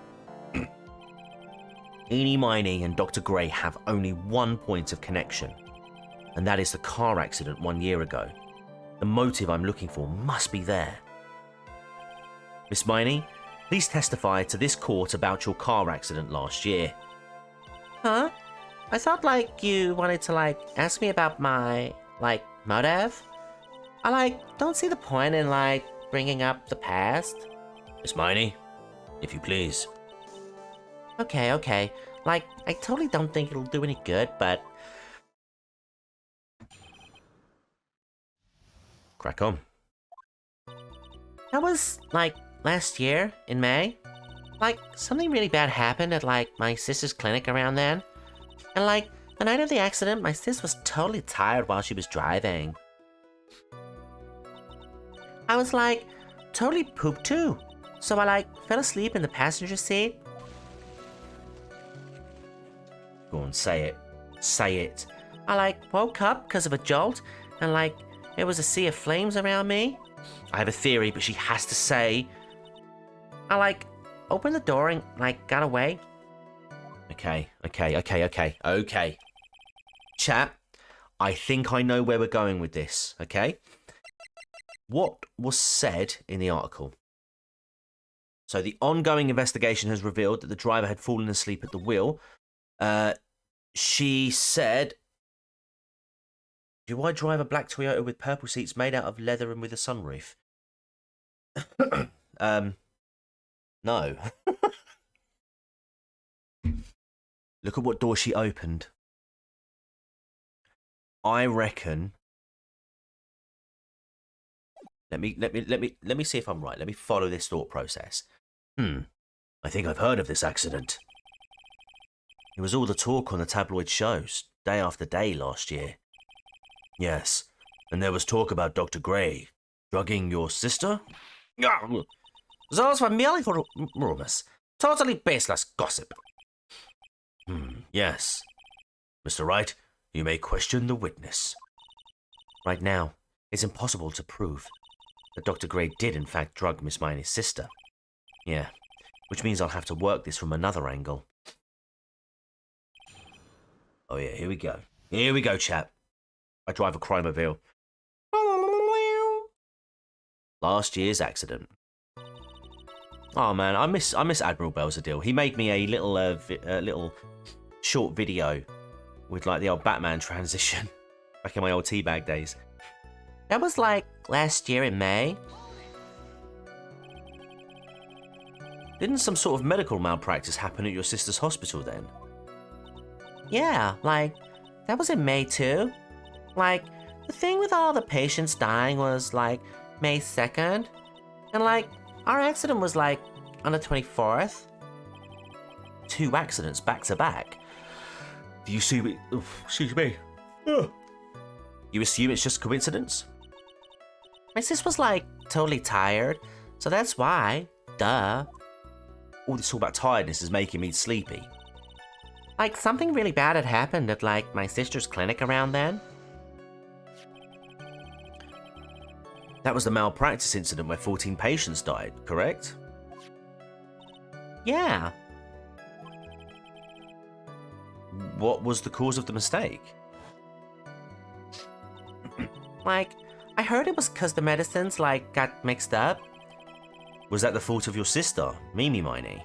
Speaker 1: Eenie Miney and Dr. Gray have only one point of connection, and that is the car accident 1 year ago. The motive I'm looking for must be there. Miss Miney, please testify to this court about your car accident last year.
Speaker 2: Huh? I thought, you wanted to, ask me about my, motive? I, don't see the point in, bringing up the past.
Speaker 3: Miss Miney, if you please.
Speaker 2: Okay. I totally don't think it'll do any good, but...
Speaker 1: Crack on.
Speaker 2: That was, last year, in May. Something really bad happened at, my sister's clinic around then. And, the night of the accident, my sis was totally tired while she was driving. I was, totally pooped too. So I, fell asleep in the passenger seat.
Speaker 1: Go on, say it. Say it.
Speaker 2: I, woke up because of a jolt, and, there was a sea of flames around me.
Speaker 1: I have a theory, but she has to say.
Speaker 2: I, opened the door and, got away.
Speaker 1: Okay. Chat, I think I know where we're going with this, okay? What was said in the article? So the ongoing investigation has revealed that the driver had fallen asleep at the wheel. She said, do I drive a black Toyota with purple seats made out of leather and with a sunroof? No. Look at what door she opened. I reckon Let me see if I'm right. Let me follow this thought process.
Speaker 3: I think I've heard of this accident.
Speaker 1: It was all the talk on the tabloid shows, day after day last year.
Speaker 3: Yes, and there was talk about Dr. Gray drugging your sister?
Speaker 2: Those were merely rumors. Totally baseless gossip.
Speaker 3: Yes. Mr. Wright, you may question the witness.
Speaker 1: Right now, it's impossible to prove that Dr. Gray did in fact drug Miss Miney's sister. Yeah, which means I'll have to work this from another angle. Oh yeah, here we go. Here we go, chap. I drive a crime-mobile. Last year's accident. Oh man, I miss Admiral Belzadil. He made me a little short video with like the old Batman transition back in my old teabag days.
Speaker 2: That was like last year in May.
Speaker 1: Didn't some sort of medical malpractice happen at your sister's hospital then?
Speaker 2: Yeah, like, that was in May too. Like, the thing with all the patients dying was like May 2nd. And like, our accident was like on the 24th.
Speaker 1: 2 accidents back to back. Do you assume it... Oh, excuse me. You assume it's just coincidence?
Speaker 2: My sis was like totally tired, so that's why. Duh.
Speaker 1: All this talk about tiredness is making me sleepy.
Speaker 2: Like, something really bad had happened at like my sister's clinic around then.
Speaker 1: That was the malpractice incident where 14 patients died, correct?
Speaker 2: Yeah.
Speaker 1: What was the cause of the mistake?
Speaker 2: Like, I heard it was because the medicines like got mixed up.
Speaker 1: Was that the fault of your sister, Mimi Miney?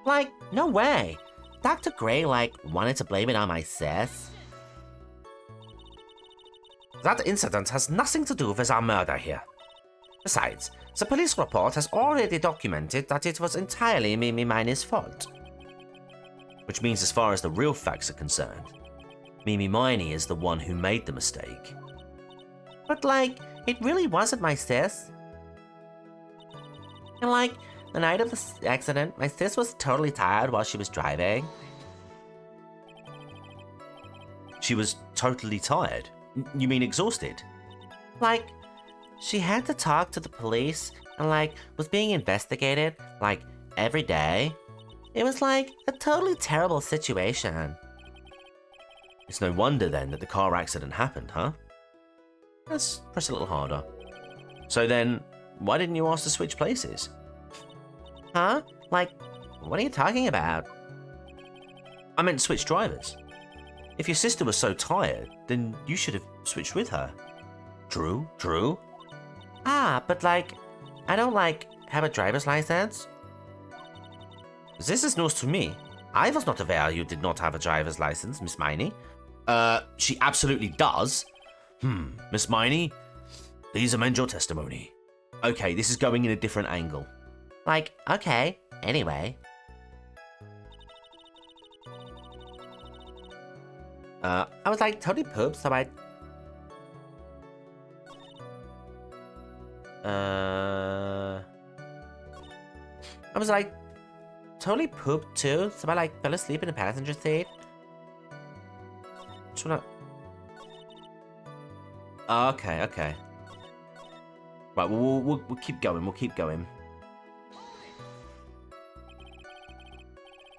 Speaker 2: Like, no way. Dr. Gray like wanted to blame it on my sis. That incident has nothing to do with our murder here. Besides, the police report has already documented that it was entirely Mimi Miney's fault.
Speaker 1: Which means as far as the real facts are concerned, Mimi Miney is the one who made the mistake.
Speaker 2: But like, it really wasn't my sis. And like, the night of the accident, my sis was totally tired while she was driving.
Speaker 1: She was totally tired? You mean exhausted?
Speaker 2: Like, she had to talk to the police and like, was being investigated like every day. It was like a totally terrible situation.
Speaker 1: It's no wonder then that the car accident happened, huh? Let's press a little harder. So then, why didn't you ask to switch places?
Speaker 2: Huh? Like, what are you talking about?
Speaker 1: I meant switch drivers. If your sister was so tired, then you should have switched with her. True, true.
Speaker 2: Ah, but like, I don't like have a driver's license. This is news to me. I was not aware you did not have a driver's license, Miss Miney.
Speaker 1: She absolutely does. Miss Miney, please amend your testimony. Okay, this is going in a different angle.
Speaker 2: Like, okay, anyway. I was like totally pooped, so I was like totally pooped too, so I like fell asleep in the passenger seat. Just wanna...
Speaker 1: Okay, okay. Right, we'll keep going, we'll keep going.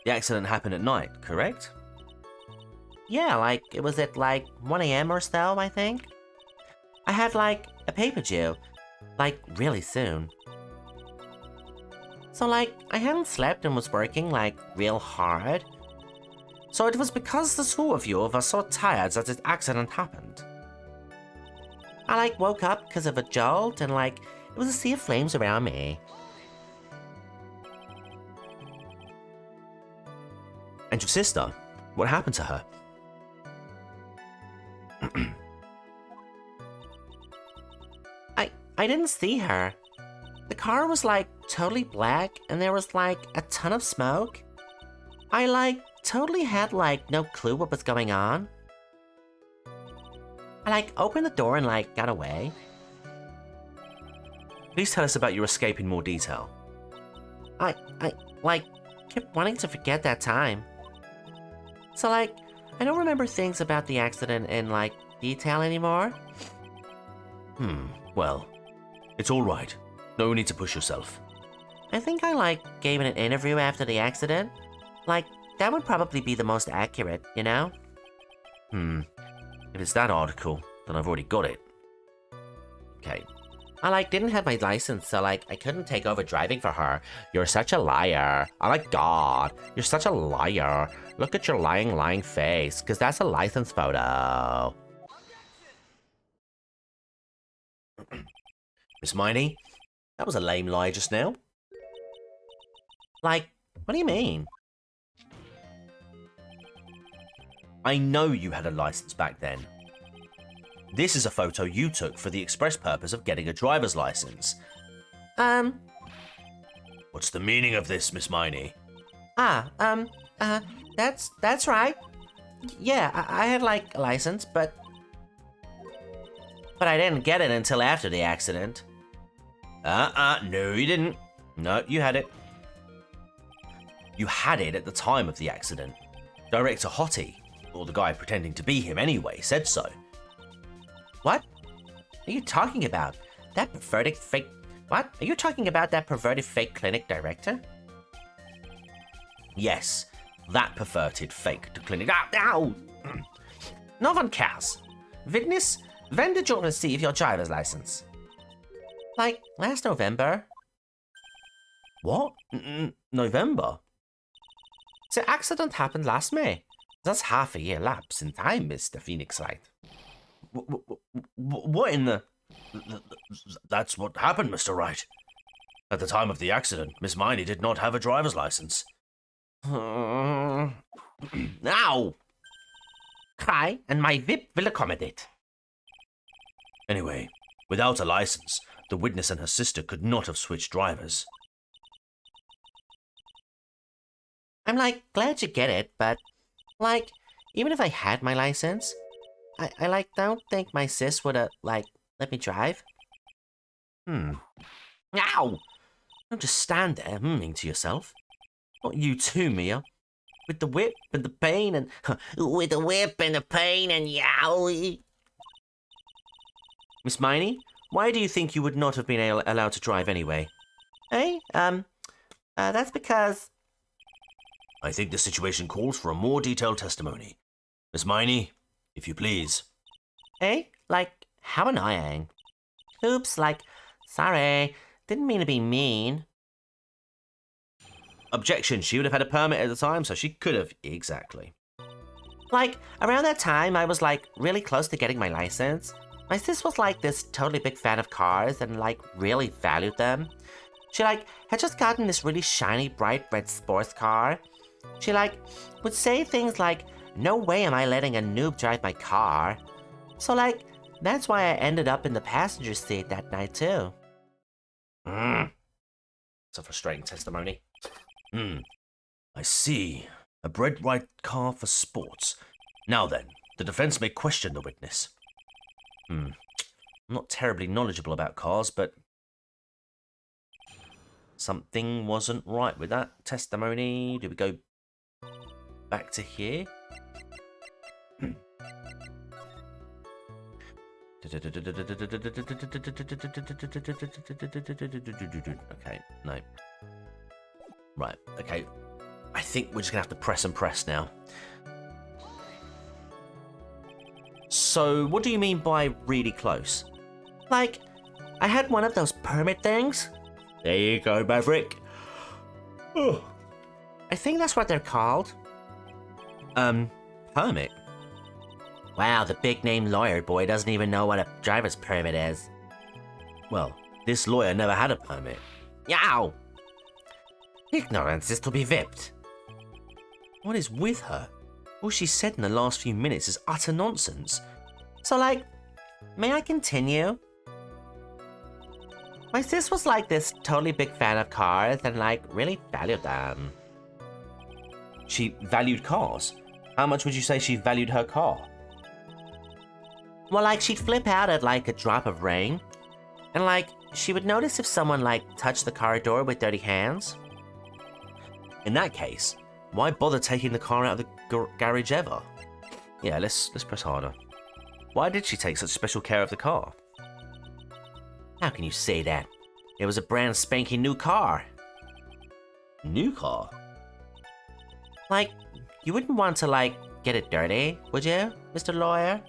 Speaker 1: The accident happened at night, correct?
Speaker 2: Yeah, like, it was at like 1 AM or so, I think. I had like a paper due, like really soon. So like, I hadn't slept and was working like real hard. So it was because the two of you were so tired that this accident happened. I like woke up because of a jolt and like, it was a sea of flames around me.
Speaker 1: And your sister? What happened to her?
Speaker 2: I didn't see her. The car was like totally black and there was like a ton of smoke. I like totally had like no clue what was going on. I like opened the door and like got away.
Speaker 1: Please tell us about your escape in more detail.
Speaker 2: I, like, kept wanting to forget that time. So, like, I don't remember things about the accident in, like, detail anymore.
Speaker 1: Well, it's all right. No need to push yourself.
Speaker 2: I think I, like, gave an interview after the accident. Like, that would probably be the most accurate, you know?
Speaker 1: If it's that article, then I've already got it. Okay.
Speaker 2: I, like, didn't have my license, so, like, I couldn't take over driving for her. You're such a liar. Oh my god, you're such a liar. Look at your lying face, because that's a license photo.
Speaker 1: Miss Miney, that was a lame lie just now.
Speaker 2: Like, what do you mean?
Speaker 1: I know you had a license back then. This is a photo you took for the express purpose of getting a driver's license. What's the meaning of this, Miss Miney?
Speaker 2: That's right. Yeah, I had, like, a license, but I didn't get it until after the accident.
Speaker 1: No, you didn't. No, you had it. You had it at the time of the accident. Director Hottie, or the guy pretending to be him anyway, said so.
Speaker 2: What are you talking about? That perverted fake... What? Are you talking about that perverted fake clinic director?
Speaker 1: Yes, that perverted fake clinic.
Speaker 2: Ow! No one cares. Witness, when did you receive your driver's license? Like, last November.
Speaker 1: What? November?
Speaker 2: The accident happened last May. That's half a year lapse in time, Mr. Phoenix Wright.
Speaker 1: What in the... That's what happened, Mr. Wright. At the time of the accident, Miss Miney did not have a driver's license.
Speaker 2: Ow! Cry, and my whip will accommodate.
Speaker 1: Anyway, without a license, the witness and her sister could not have switched drivers.
Speaker 2: I'm, like, glad you get it, but, like, even if I had my license, I like, don't think my sis would've, like, let me drive.
Speaker 1: Ow!
Speaker 2: Don't just stand there, humming to yourself. Not you too, Mia. With the whip and the pain and... with the whip and the pain and yowie.
Speaker 1: Miss Miney, why do you think you would not have been allowed to drive anyway?
Speaker 2: Hey, that's because...
Speaker 1: I think the situation calls for a more detailed testimony. Miss Miney, if you please.
Speaker 2: Hey, like, how annoying. Oops, like, sorry, didn't mean to be mean.
Speaker 1: Objection, she would have had a permit at the time, so she could have... Exactly.
Speaker 2: Like, around that time, I was, like, really close to getting my license. My sis was, like, this totally big fan of cars and, like, really valued them. She, like, had just gotten this really shiny, bright red sports car. She, like, would say things like, no way am I letting a noob drive my car. So, like, that's why I ended up in the passenger seat that night, too.
Speaker 1: It's a frustrating testimony. I see. A bread right car for sports. Now then, the defense may question the witness. I'm not terribly knowledgeable about cars, but something wasn't right with that testimony. Do we go back to here? Okay, no. Right, okay. I think we're just gonna have to press and press now. So, what do you mean by really close?
Speaker 2: Like, I had one of those permit things.
Speaker 1: There you go, Maverick. Oh.
Speaker 2: I think that's what they're called.
Speaker 1: Permit?
Speaker 2: Wow, the big name lawyer boy doesn't even know what a driver's permit is.
Speaker 1: Well, this lawyer never had a permit.
Speaker 2: Yow! Ignorance is to be whipped.
Speaker 1: What is with her? All she said in the last few minutes is utter nonsense.
Speaker 2: So, like, may I continue? My sis was like this totally big fan of cars and, like, really valued them.
Speaker 1: She valued cars? How much would you say she valued her car?
Speaker 2: Well, like, she'd flip out at, like, a drop of rain. And, like, she would notice if someone, like, touched the car door with dirty hands.
Speaker 1: In that case, why bother taking the car out of the garage ever? Yeah, let's press harder. Why did she take such special care of the car?
Speaker 2: How can you say that? It was a brand spanking new car.
Speaker 1: New car?
Speaker 2: Like, you wouldn't want to, like, get it dirty, would you, Mr. Lawyer?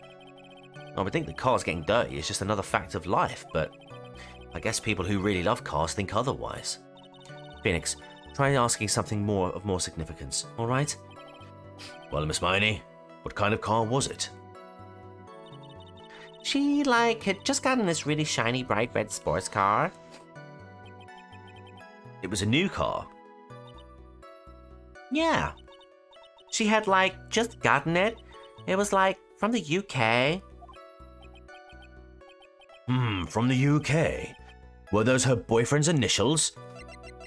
Speaker 1: I would think the car's getting dirty is just another fact of life, but I guess people who really love cars think otherwise. Phoenix, try asking something of more significance, alright?
Speaker 3: Well, Miss Miney, what kind of car was it?
Speaker 2: She, like, had just gotten this really shiny, bright red sports car.
Speaker 1: It was a new car?
Speaker 2: Yeah. She had, like, just gotten it. It was, like, from the UK.
Speaker 3: From the UK? Were those her boyfriend's initials?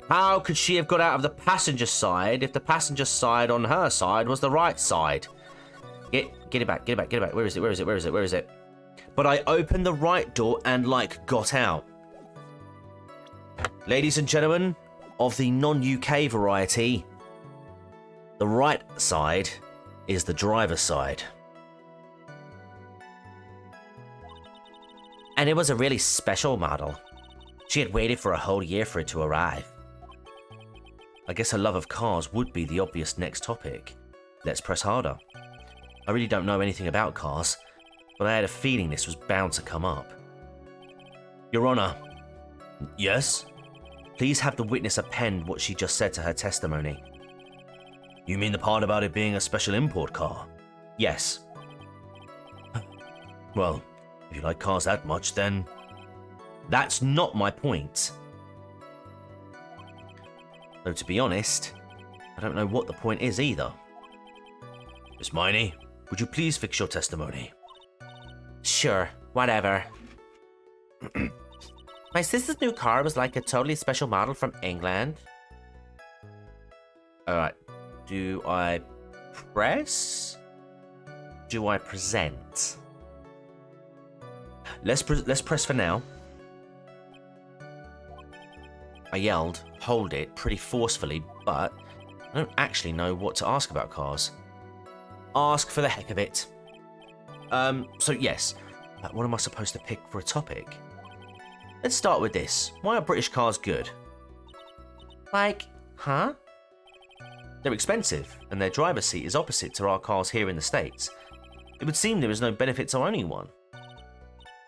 Speaker 1: How could she have got out of the passenger side if the passenger side on her side was the right side? Get it back. Where is it? But I opened the right door and, like, got out. Ladies and gentlemen, of the non-UK variety, the right side is the driver's side.
Speaker 2: And it was a really special model. She had waited for a whole year for it to arrive.
Speaker 1: I guess her love of cars would be the obvious next topic. Let's press harder. I really don't know anything about cars, but I had a feeling this was bound to come up. Your Honor.
Speaker 3: Yes?
Speaker 1: Please have the witness append what she just said to her testimony.
Speaker 3: You mean the part about it being a special import car?
Speaker 1: Yes.
Speaker 3: Well, if you like cars that much, then...
Speaker 1: That's not my point. Though to be honest, I don't know what the point is either.
Speaker 3: Miss Miney, would you please fix your testimony?
Speaker 2: Sure, whatever. My sister's new car was like a totally special model from England.
Speaker 1: Alright, do I press? Do I present? Let's press for now. I yelled, hold it, pretty forcefully, but I don't actually know what to ask about cars. Ask for the heck of it. So yes, what am I supposed to pick for a topic? Let's start with this. Why are British cars good?
Speaker 2: Like, huh?
Speaker 1: They're expensive, and their driver's seat is opposite to our cars here in the States. It would seem there is no benefit to owning one.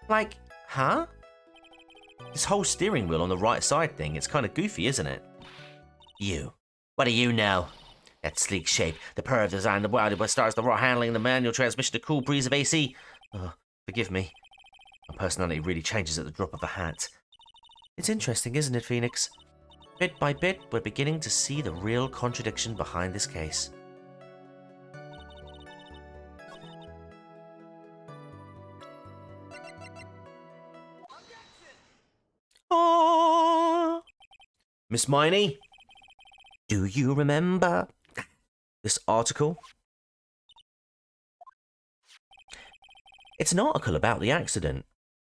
Speaker 2: Like, huh?
Speaker 1: This whole steering wheel on the right side thing, it's kind of goofy, isn't it?
Speaker 2: You. What do you know? That sleek shape, the perv design, the wild with stars, the raw handling, the manual transmission, the cool breeze of AC.
Speaker 1: Forgive me. My personality really changes at the drop of a hat. It's interesting, isn't it, Phoenix? Bit by bit, we're beginning to see the real contradiction behind this case. Oh, Miss Miney, do you remember this article? It's an article about the accident.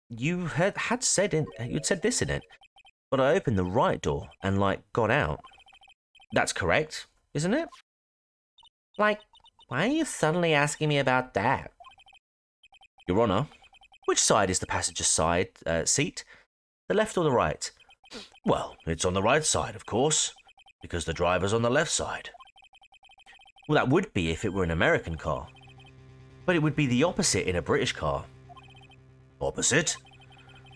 Speaker 1: You'd said this in it, but I opened the right door and, like, got out. That's correct, isn't it?
Speaker 2: Like, why are you suddenly asking me about that?
Speaker 1: Your Honor, which side is the passenger side seat? The left or the right?
Speaker 3: Well, it's on the right side, of course, because the driver's on the left side.
Speaker 1: Well, that would be if it were an American car. But it would be the opposite in a British car.
Speaker 3: Opposite?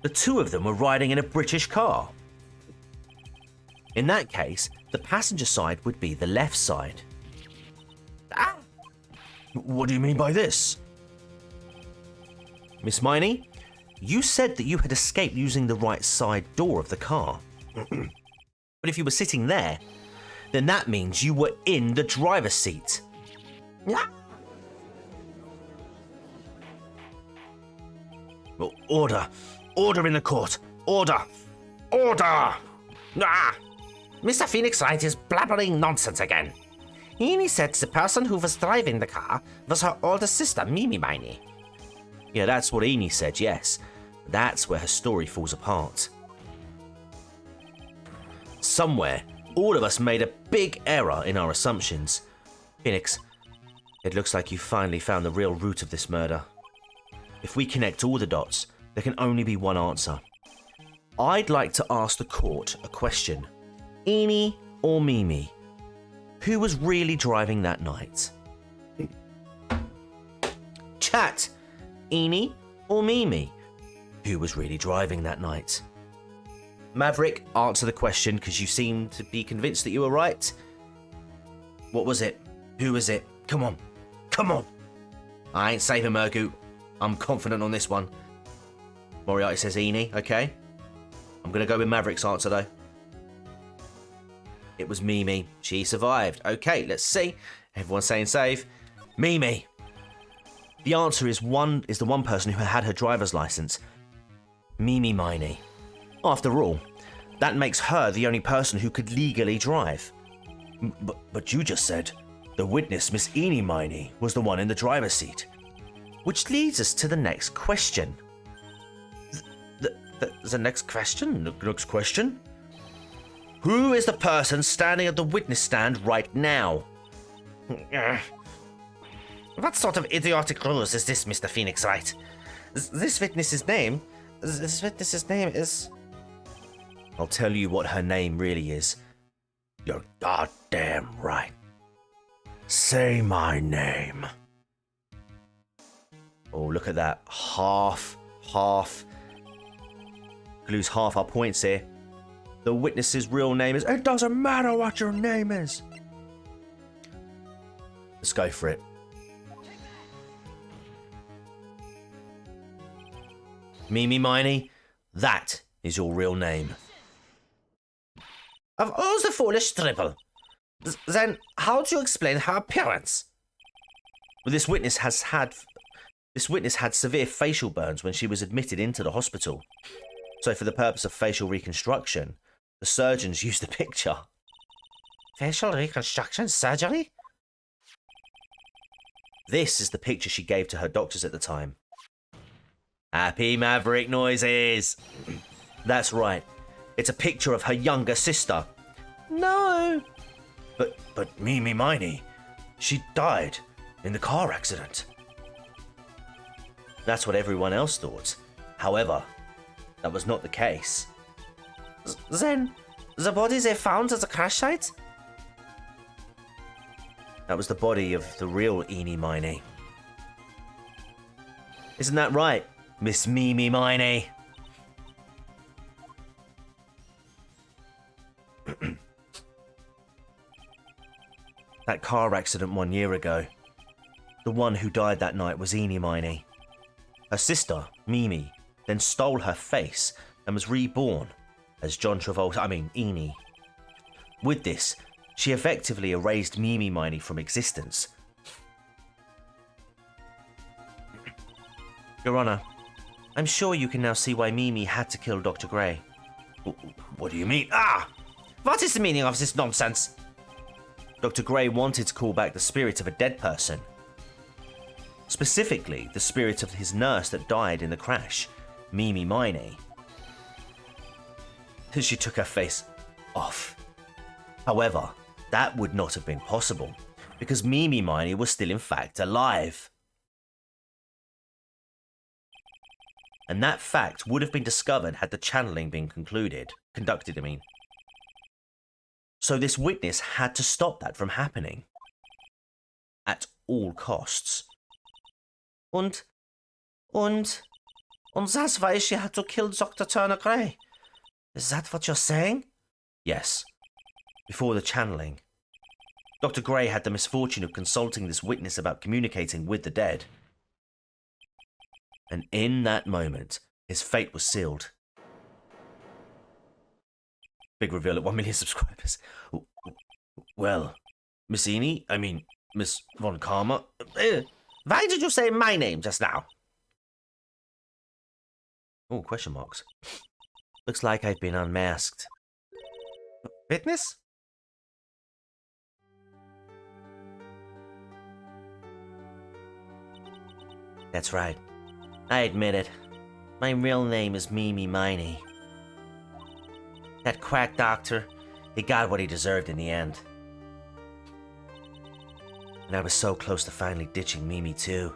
Speaker 1: The two of them were riding in a British car. In that case, the passenger side would be the left side.
Speaker 3: Ah! What do you mean by this?
Speaker 1: Miss Miney, you said that you had escaped using the right side door of the car. But if you were sitting there, then that means you were in the driver's seat.
Speaker 2: Yeah.
Speaker 3: Well, order. Order in the court. Order. Order! Ah!
Speaker 2: Mr. Phoenix Wright is blabbering nonsense again. He said the person who was driving the car was her older sister, Mimi Miney.
Speaker 1: Yeah, that's what Eni said, yes. That's where her story falls apart. Somewhere, all of us made a big error in our assumptions. Phoenix, it looks like you finally found the real root of this murder. If we connect all the dots, there can only be one answer. I'd like to ask the court a question. Eenie or Mimi? Who was really driving that night? Chat! Eenie or Mimi? Who was really driving that night? Maverick, answer the question because you seem to be convinced that you were right. What was it? Who was it? Come on. Come on. I ain't saving Murgu. I'm confident on this one. Moriarty says Eenie, okay. I'm going to go with Maverick's answer though. It was Mimi. She survived. Okay, let's see. Everyone's saying save. Mimi. The answer is the one person who had her driver's license. Mimi Miney. After all, that makes her the only person who could legally drive. But you just said the witness, Miss Eenie Miney, was the one in the driver's seat. Which leads us to the next question. The next question? The next question? Who is the person standing at the witness stand right now?
Speaker 2: What sort of idiotic rules is this, Mr. Phoenix Wright? This witness's name is...
Speaker 1: I'll tell you what her name really is. You're goddamn right. Say my name. Oh, look at that. Half. Lose half our points here. The witness's real name is... It doesn't matter what your name is. Let's go for it. Mimi Miney, that is your real name.
Speaker 2: Of all the foolish dribble. Then how do you explain her appearance?
Speaker 1: Well, this witness had severe facial burns when she was admitted into the hospital. So for the purpose of facial reconstruction, the surgeons used the picture.
Speaker 2: Facial reconstruction surgery?
Speaker 1: This is the picture she gave to her doctors at the time. Happy Maverick noises. That's right. It's a picture of her younger sister. No. But Mimi Miney, she died in the car accident. That's what everyone else thought. However, that was not the case.
Speaker 2: Then, the body they found at the crash site?
Speaker 1: That was the body of the real Eenie Miney. Isn't that right, Miss Mimi Miney? That car accident 1 year ago. The one who died that night was Eenie Miney. Her sister, Mimi, then stole her face and was reborn as Eenie. With this, she effectively erased Mimi Miney from existence. Your Honor, I'm sure you can now see why Mimi had to kill Dr. Gray. What do you mean?
Speaker 2: What is the meaning of this nonsense?
Speaker 1: Dr. Gray wanted to call back the spirit of a dead person. Specifically, the spirit of his nurse that died in the crash, Mimi Miney. She took her face off. However, that would not have been possible, because Mimi Miney was still in fact alive. And that fact would have been discovered had the channeling been conducted. So this witness had to stop that from happening. At all costs.
Speaker 2: Und that's why she had to kill Dr. Turner Gray. Is that what you're saying?
Speaker 1: Yes. Before the channeling, Dr. Gray had the misfortune of consulting this witness about communicating with the dead. And in that moment, his fate was sealed. Big reveal at 1 million subscribers. Well, Miss Von Karma.
Speaker 2: Why did you say my name just now?
Speaker 1: Oh, question marks. Looks like I've been unmasked.
Speaker 2: Witness?
Speaker 1: That's right. I admit it. My real name is Mimi Miney. That quack doctor, He got what he deserved in the end. And I was so close to finally ditching Mimi too.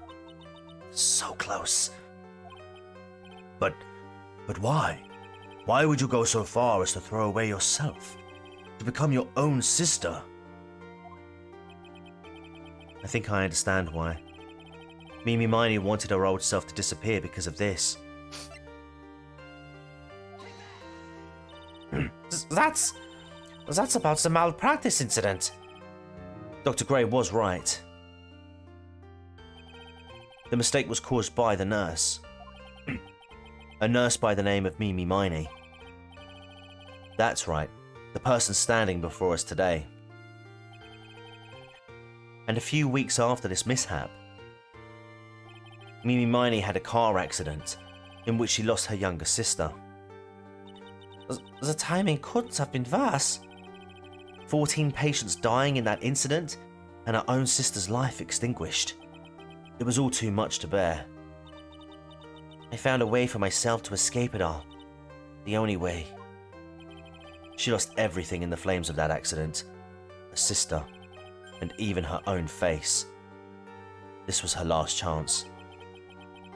Speaker 1: So close.
Speaker 3: But why? Why would you go so far as to throw away yourself? To become your own sister?
Speaker 1: I think I understand why. Mimi Miney wanted her old self to disappear because of this.
Speaker 2: That's about the malpractice incident.
Speaker 1: Dr. Gray was right. The mistake was caused by the nurse. A nurse by the name of Mimi Miney. That's right, the person standing before us today. And a few weeks after this mishap, Mimi Miney had a car accident in which she lost her younger sister.
Speaker 2: The timing couldn't have been worse.
Speaker 1: 14 patients dying in that incident, and her own sister's life extinguished. It was all too much to bear. I found a way for myself to escape it all. The only way. She lost everything in the flames of that accident. A sister, and even her own face. This was her last chance.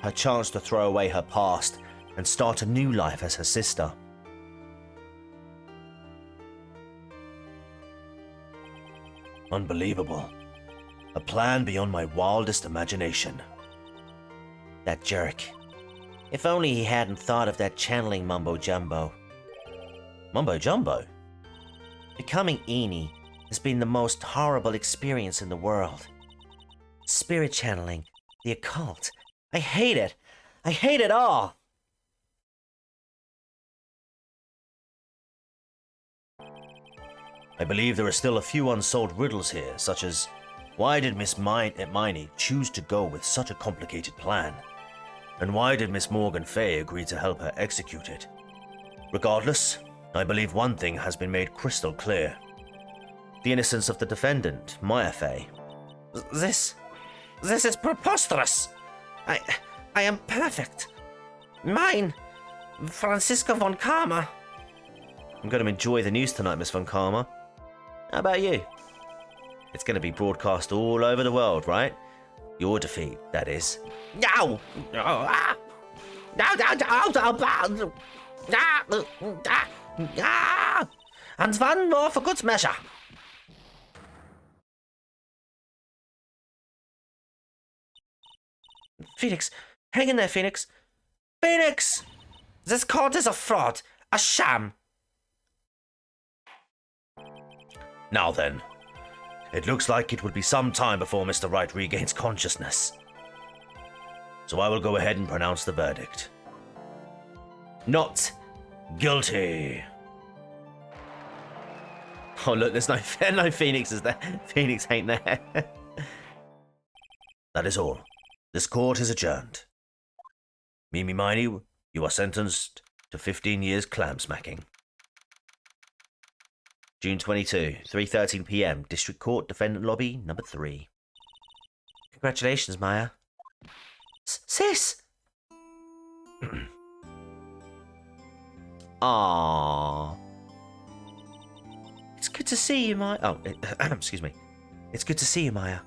Speaker 1: Her chance to throw away her past and start a new life as her sister.
Speaker 3: Unbelievable. A plan beyond my wildest imagination.
Speaker 1: That jerk. If only he hadn't thought of that channeling mumbo-jumbo. Mumbo-jumbo? Becoming Eni has been the most horrible experience in the world. Spirit channeling, the occult. I hate it. I hate it all.
Speaker 3: I believe there are still a few unsolved riddles here, such as why did Miss Miney choose to go with such a complicated plan? And why did Miss Morgan Fay agree to help her execute it? Regardless, I believe one thing has been made crystal clear.
Speaker 1: The innocence of the defendant, Maya Fay.
Speaker 2: This is preposterous. I am perfect. Mine, Franziska von Karma.
Speaker 1: I'm going to enjoy the news tonight, Miss von Karma. How about you? It's going to be broadcast all over the world, right? Your defeat, that is.
Speaker 2: No! And one more for good measure.
Speaker 1: Phoenix, hang in there, Phoenix. Phoenix!
Speaker 2: This court is a fraud, a sham.
Speaker 3: Now then, it looks like it will be some time before Mr. Wright regains consciousness. So I will go ahead and pronounce the verdict. Not guilty.
Speaker 1: Oh look, there's no Phoenix is there. Phoenix ain't there.
Speaker 3: That is all. This court is adjourned. Mimi Miney, you are sentenced to 15 years clam smacking.
Speaker 1: June 22, 3:13 p.m. District Court, Defendant Lobby, number 3. Congratulations, Maya.
Speaker 2: Sis!
Speaker 1: Aww. It's good to see you, Maya. Oh, excuse me. It's good to see you, Maya.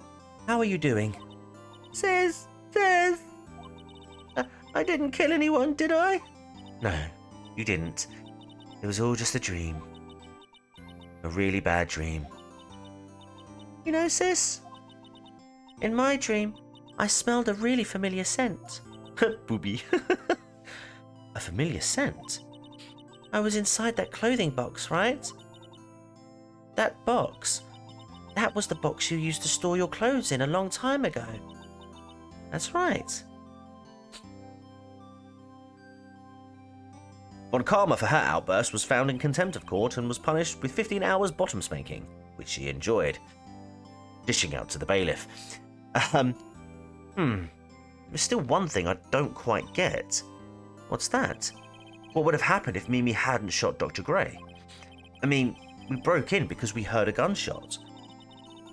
Speaker 1: How are you doing?
Speaker 2: Sis! I didn't kill anyone, did I?
Speaker 1: No, you didn't. It was all just a dream. A really bad dream.
Speaker 2: You know, sis, in my dream, I smelled a really familiar scent.
Speaker 1: Booby. A familiar scent?
Speaker 2: I was inside that clothing box, right? That box. That was the box you used to store your clothes in a long time ago. That's right.
Speaker 1: Von Karma for her outburst was found in contempt of court and was punished with 15 hours bottom spanking, which she enjoyed. Dishing out to the bailiff. There's still one thing I don't quite get. What's that? What would have happened if Mimi hadn't shot Dr. Gray? I mean, we broke in because we heard a gunshot.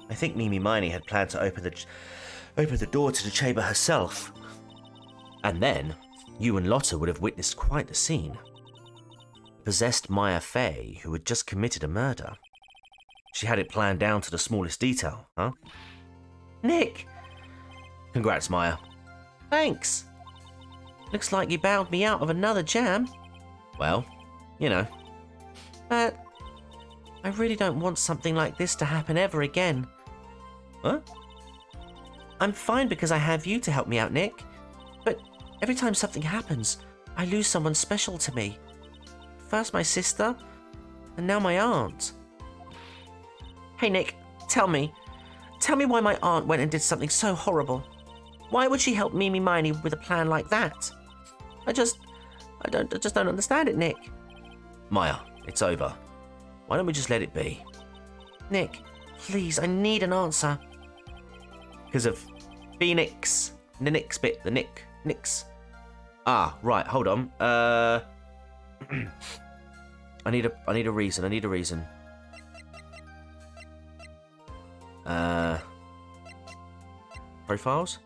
Speaker 1: I think Mimi Miney had planned to open the door to the chamber herself. And then, you and Lotta would have witnessed quite the scene. possessed Maya Fey, who had just committed a murder. She had it planned down to the smallest detail, huh?
Speaker 2: Nick!
Speaker 1: Congrats, Maya.
Speaker 2: Thanks. Looks like you bailed me out of another jam.
Speaker 1: Well, you know.
Speaker 2: But I really don't want something like this to happen ever again.
Speaker 1: What?
Speaker 2: I'm fine because I have you to help me out, Nick. But every time something happens, I lose someone special to me. First my sister, and now my aunt. Hey Nick, tell me why my aunt went and did something so horrible. Why would she help Mimi Miney with a plan like that? I just don't understand it, Nick.
Speaker 1: Maya, it's over. Why don't we just let it be?
Speaker 2: Nick, please, I need an answer.
Speaker 1: Because of Phoenix. The Nix bit. The Nix. Ah, right, hold on. I need a reason. Profiles?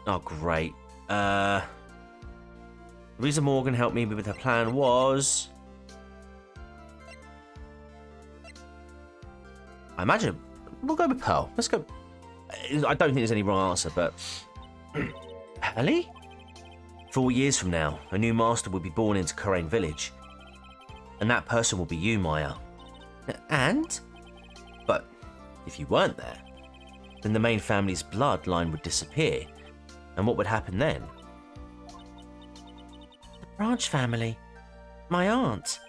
Speaker 1: Oh, great. The reason Morgan helped me with her plan was... I imagine... We'll go with Pearl. Let's go... I don't think there's any wrong answer, but...
Speaker 2: Pearly?
Speaker 1: 4 years from now, a new master will be born into Karain Village. And that person will be you, Maya.
Speaker 2: And?
Speaker 1: But if you weren't there, then the main family's bloodline would disappear. And what would happen then?
Speaker 2: The Branch family. My aunt.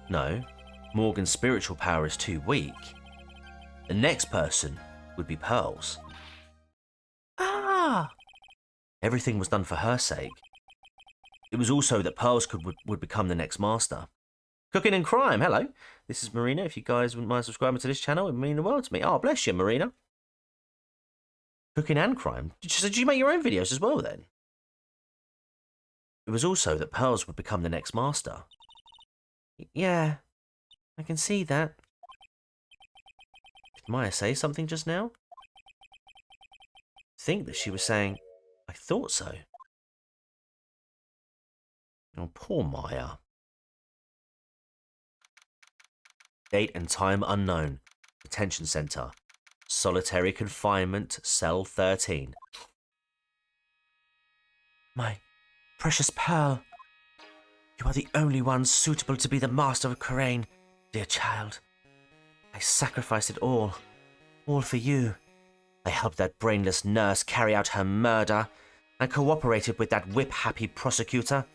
Speaker 1: No, Morgan's spiritual power is too weak. The next person would be Pearl's.
Speaker 2: Ah!
Speaker 1: Everything was done for her sake. It was also that Pearls would become the next master. Cooking and Crime, hello. This is Marina. If you guys wouldn't mind subscribing to this channel, it would mean the world to me. Oh, bless you, Marina. Cooking and Crime? So did you make your own videos as well, then? It was also that Pearls would become the next master.
Speaker 2: Yeah, I can see that.
Speaker 1: Did Maya say something just now? I think that she was saying, I thought so. Oh, poor Maya. Date and time unknown. Detention center. Solitary confinement, cell 13.
Speaker 2: My precious Pearl. You are the only one suitable to be the master of Karain, dear child. I sacrificed it all for you. I helped that brainless nurse carry out her murder and cooperated with that whip-happy prosecutor.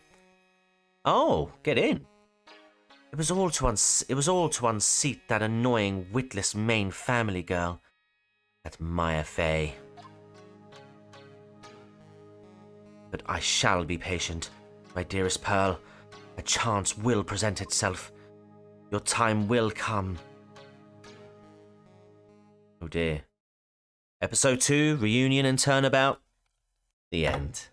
Speaker 1: Oh, get in.
Speaker 2: It was all to unseat that annoying, witless main family girl, that Maya Fey. But I shall be patient, my dearest Pearl. A chance will present itself. Your time will come.
Speaker 1: Oh dear. Episode 2, Reunion and Turnabout. The end.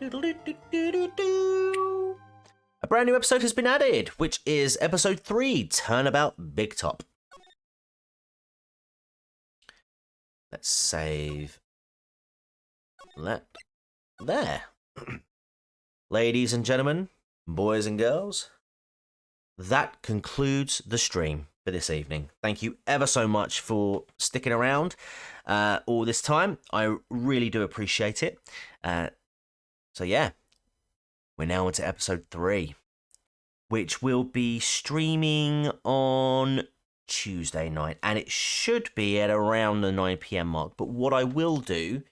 Speaker 1: A brand new episode has been added, which is episode 3, Turnabout Big Top. Let's save. There. Ladies and gentlemen, boys and girls, that concludes the stream for this evening. Thank you ever so much for sticking around all this time. I really do appreciate it. So yeah, we're now on to episode 3, which will be streaming on Tuesday night, and it should be at around the 9 PM mark. But what I will do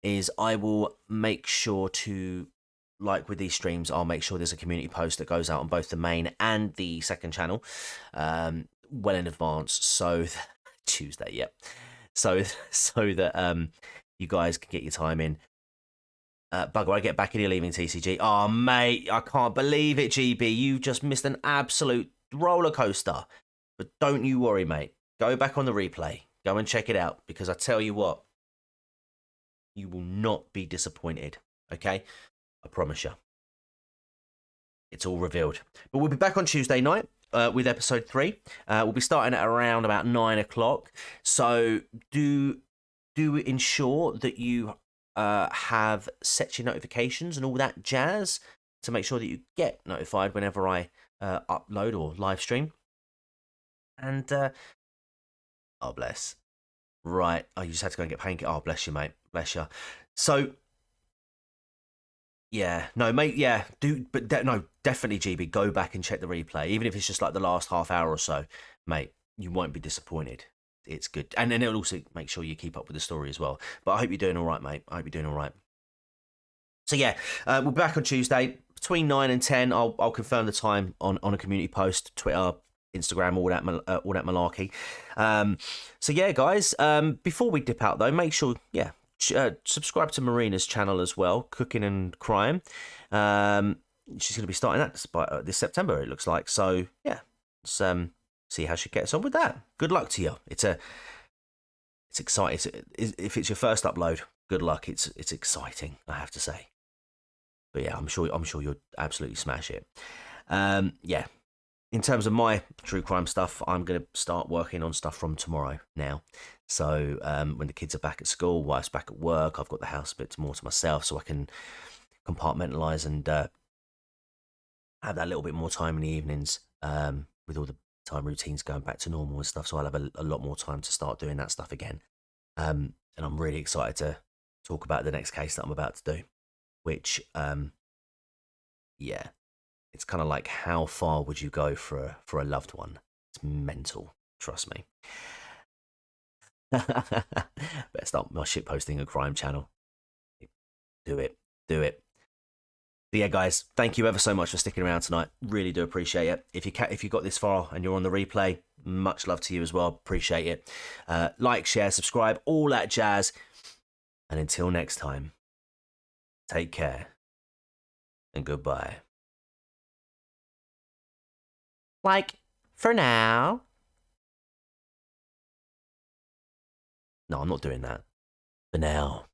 Speaker 1: is I will make sure to, like with these streams, I'll make sure there's a community post that goes out on both the main and the second channel well in advance. So Tuesday, yep. So that you guys can get your time in. Bugger, I get back in here leaving TCG. Oh, mate, I can't believe it, GB. You just missed an absolute roller coaster. But don't you worry, mate. Go back on the replay. Go and check it out, because I tell you what, you will not be disappointed, okay? I promise you. It's all revealed. But we'll be back on Tuesday night with episode 3. We'll be starting at around about 9 o'clock. So do do ensure that you have set your notifications and all that jazz to make sure that you get notified whenever I upload or live stream. And oh bless. Right. Oh, you just had to go and get painkillers. Oh, bless you, mate. Bless you. So yeah, no, mate. Yeah, no, definitely, GB. Go back and check the replay, even if it's just like the last half hour or so, mate. You won't be disappointed. It's good, and then it'll also make sure you keep up with the story as well. But I hope you're doing all right, mate. I hope you're doing all right. So yeah, we'll be back on Tuesday between 9 and 10. I'll confirm the time on a community post, Twitter, Instagram, all that malarkey. So yeah, guys. Before we dip out though, make sure subscribe to Marina's channel as well, Cooking and Crime. She's going to be starting that this September, it looks like. So yeah, let's see how she gets on with that. Good luck to you. It's exciting. If it's your first upload, good luck. It's exciting, I have to say. But yeah, I'm sure you'll absolutely smash it. Yeah. In terms of my true crime stuff, I'm going to start working on stuff from tomorrow now. So when the kids are back at school, wife's back at work, I've got the house a bit more to myself, so I can compartmentalise and have that little bit more time in the evenings with all the time routines going back to normal and stuff. So I'll have a lot more time to start doing that stuff again. And I'm really excited to talk about the next case that I'm about to do, which, yeah. It's kind of like, how far would you go for a loved one? It's mental, trust me. Better start my shit posting a crime channel. Do it. But yeah, guys, thank you ever so much for sticking around tonight. Really do appreciate it. If you got this far and you're on the replay, much love to you as well. Appreciate it. Like, share, subscribe, all that jazz. And until next time, take care and goodbye.
Speaker 2: Like, for now.
Speaker 1: No, I'm not doing that. For now.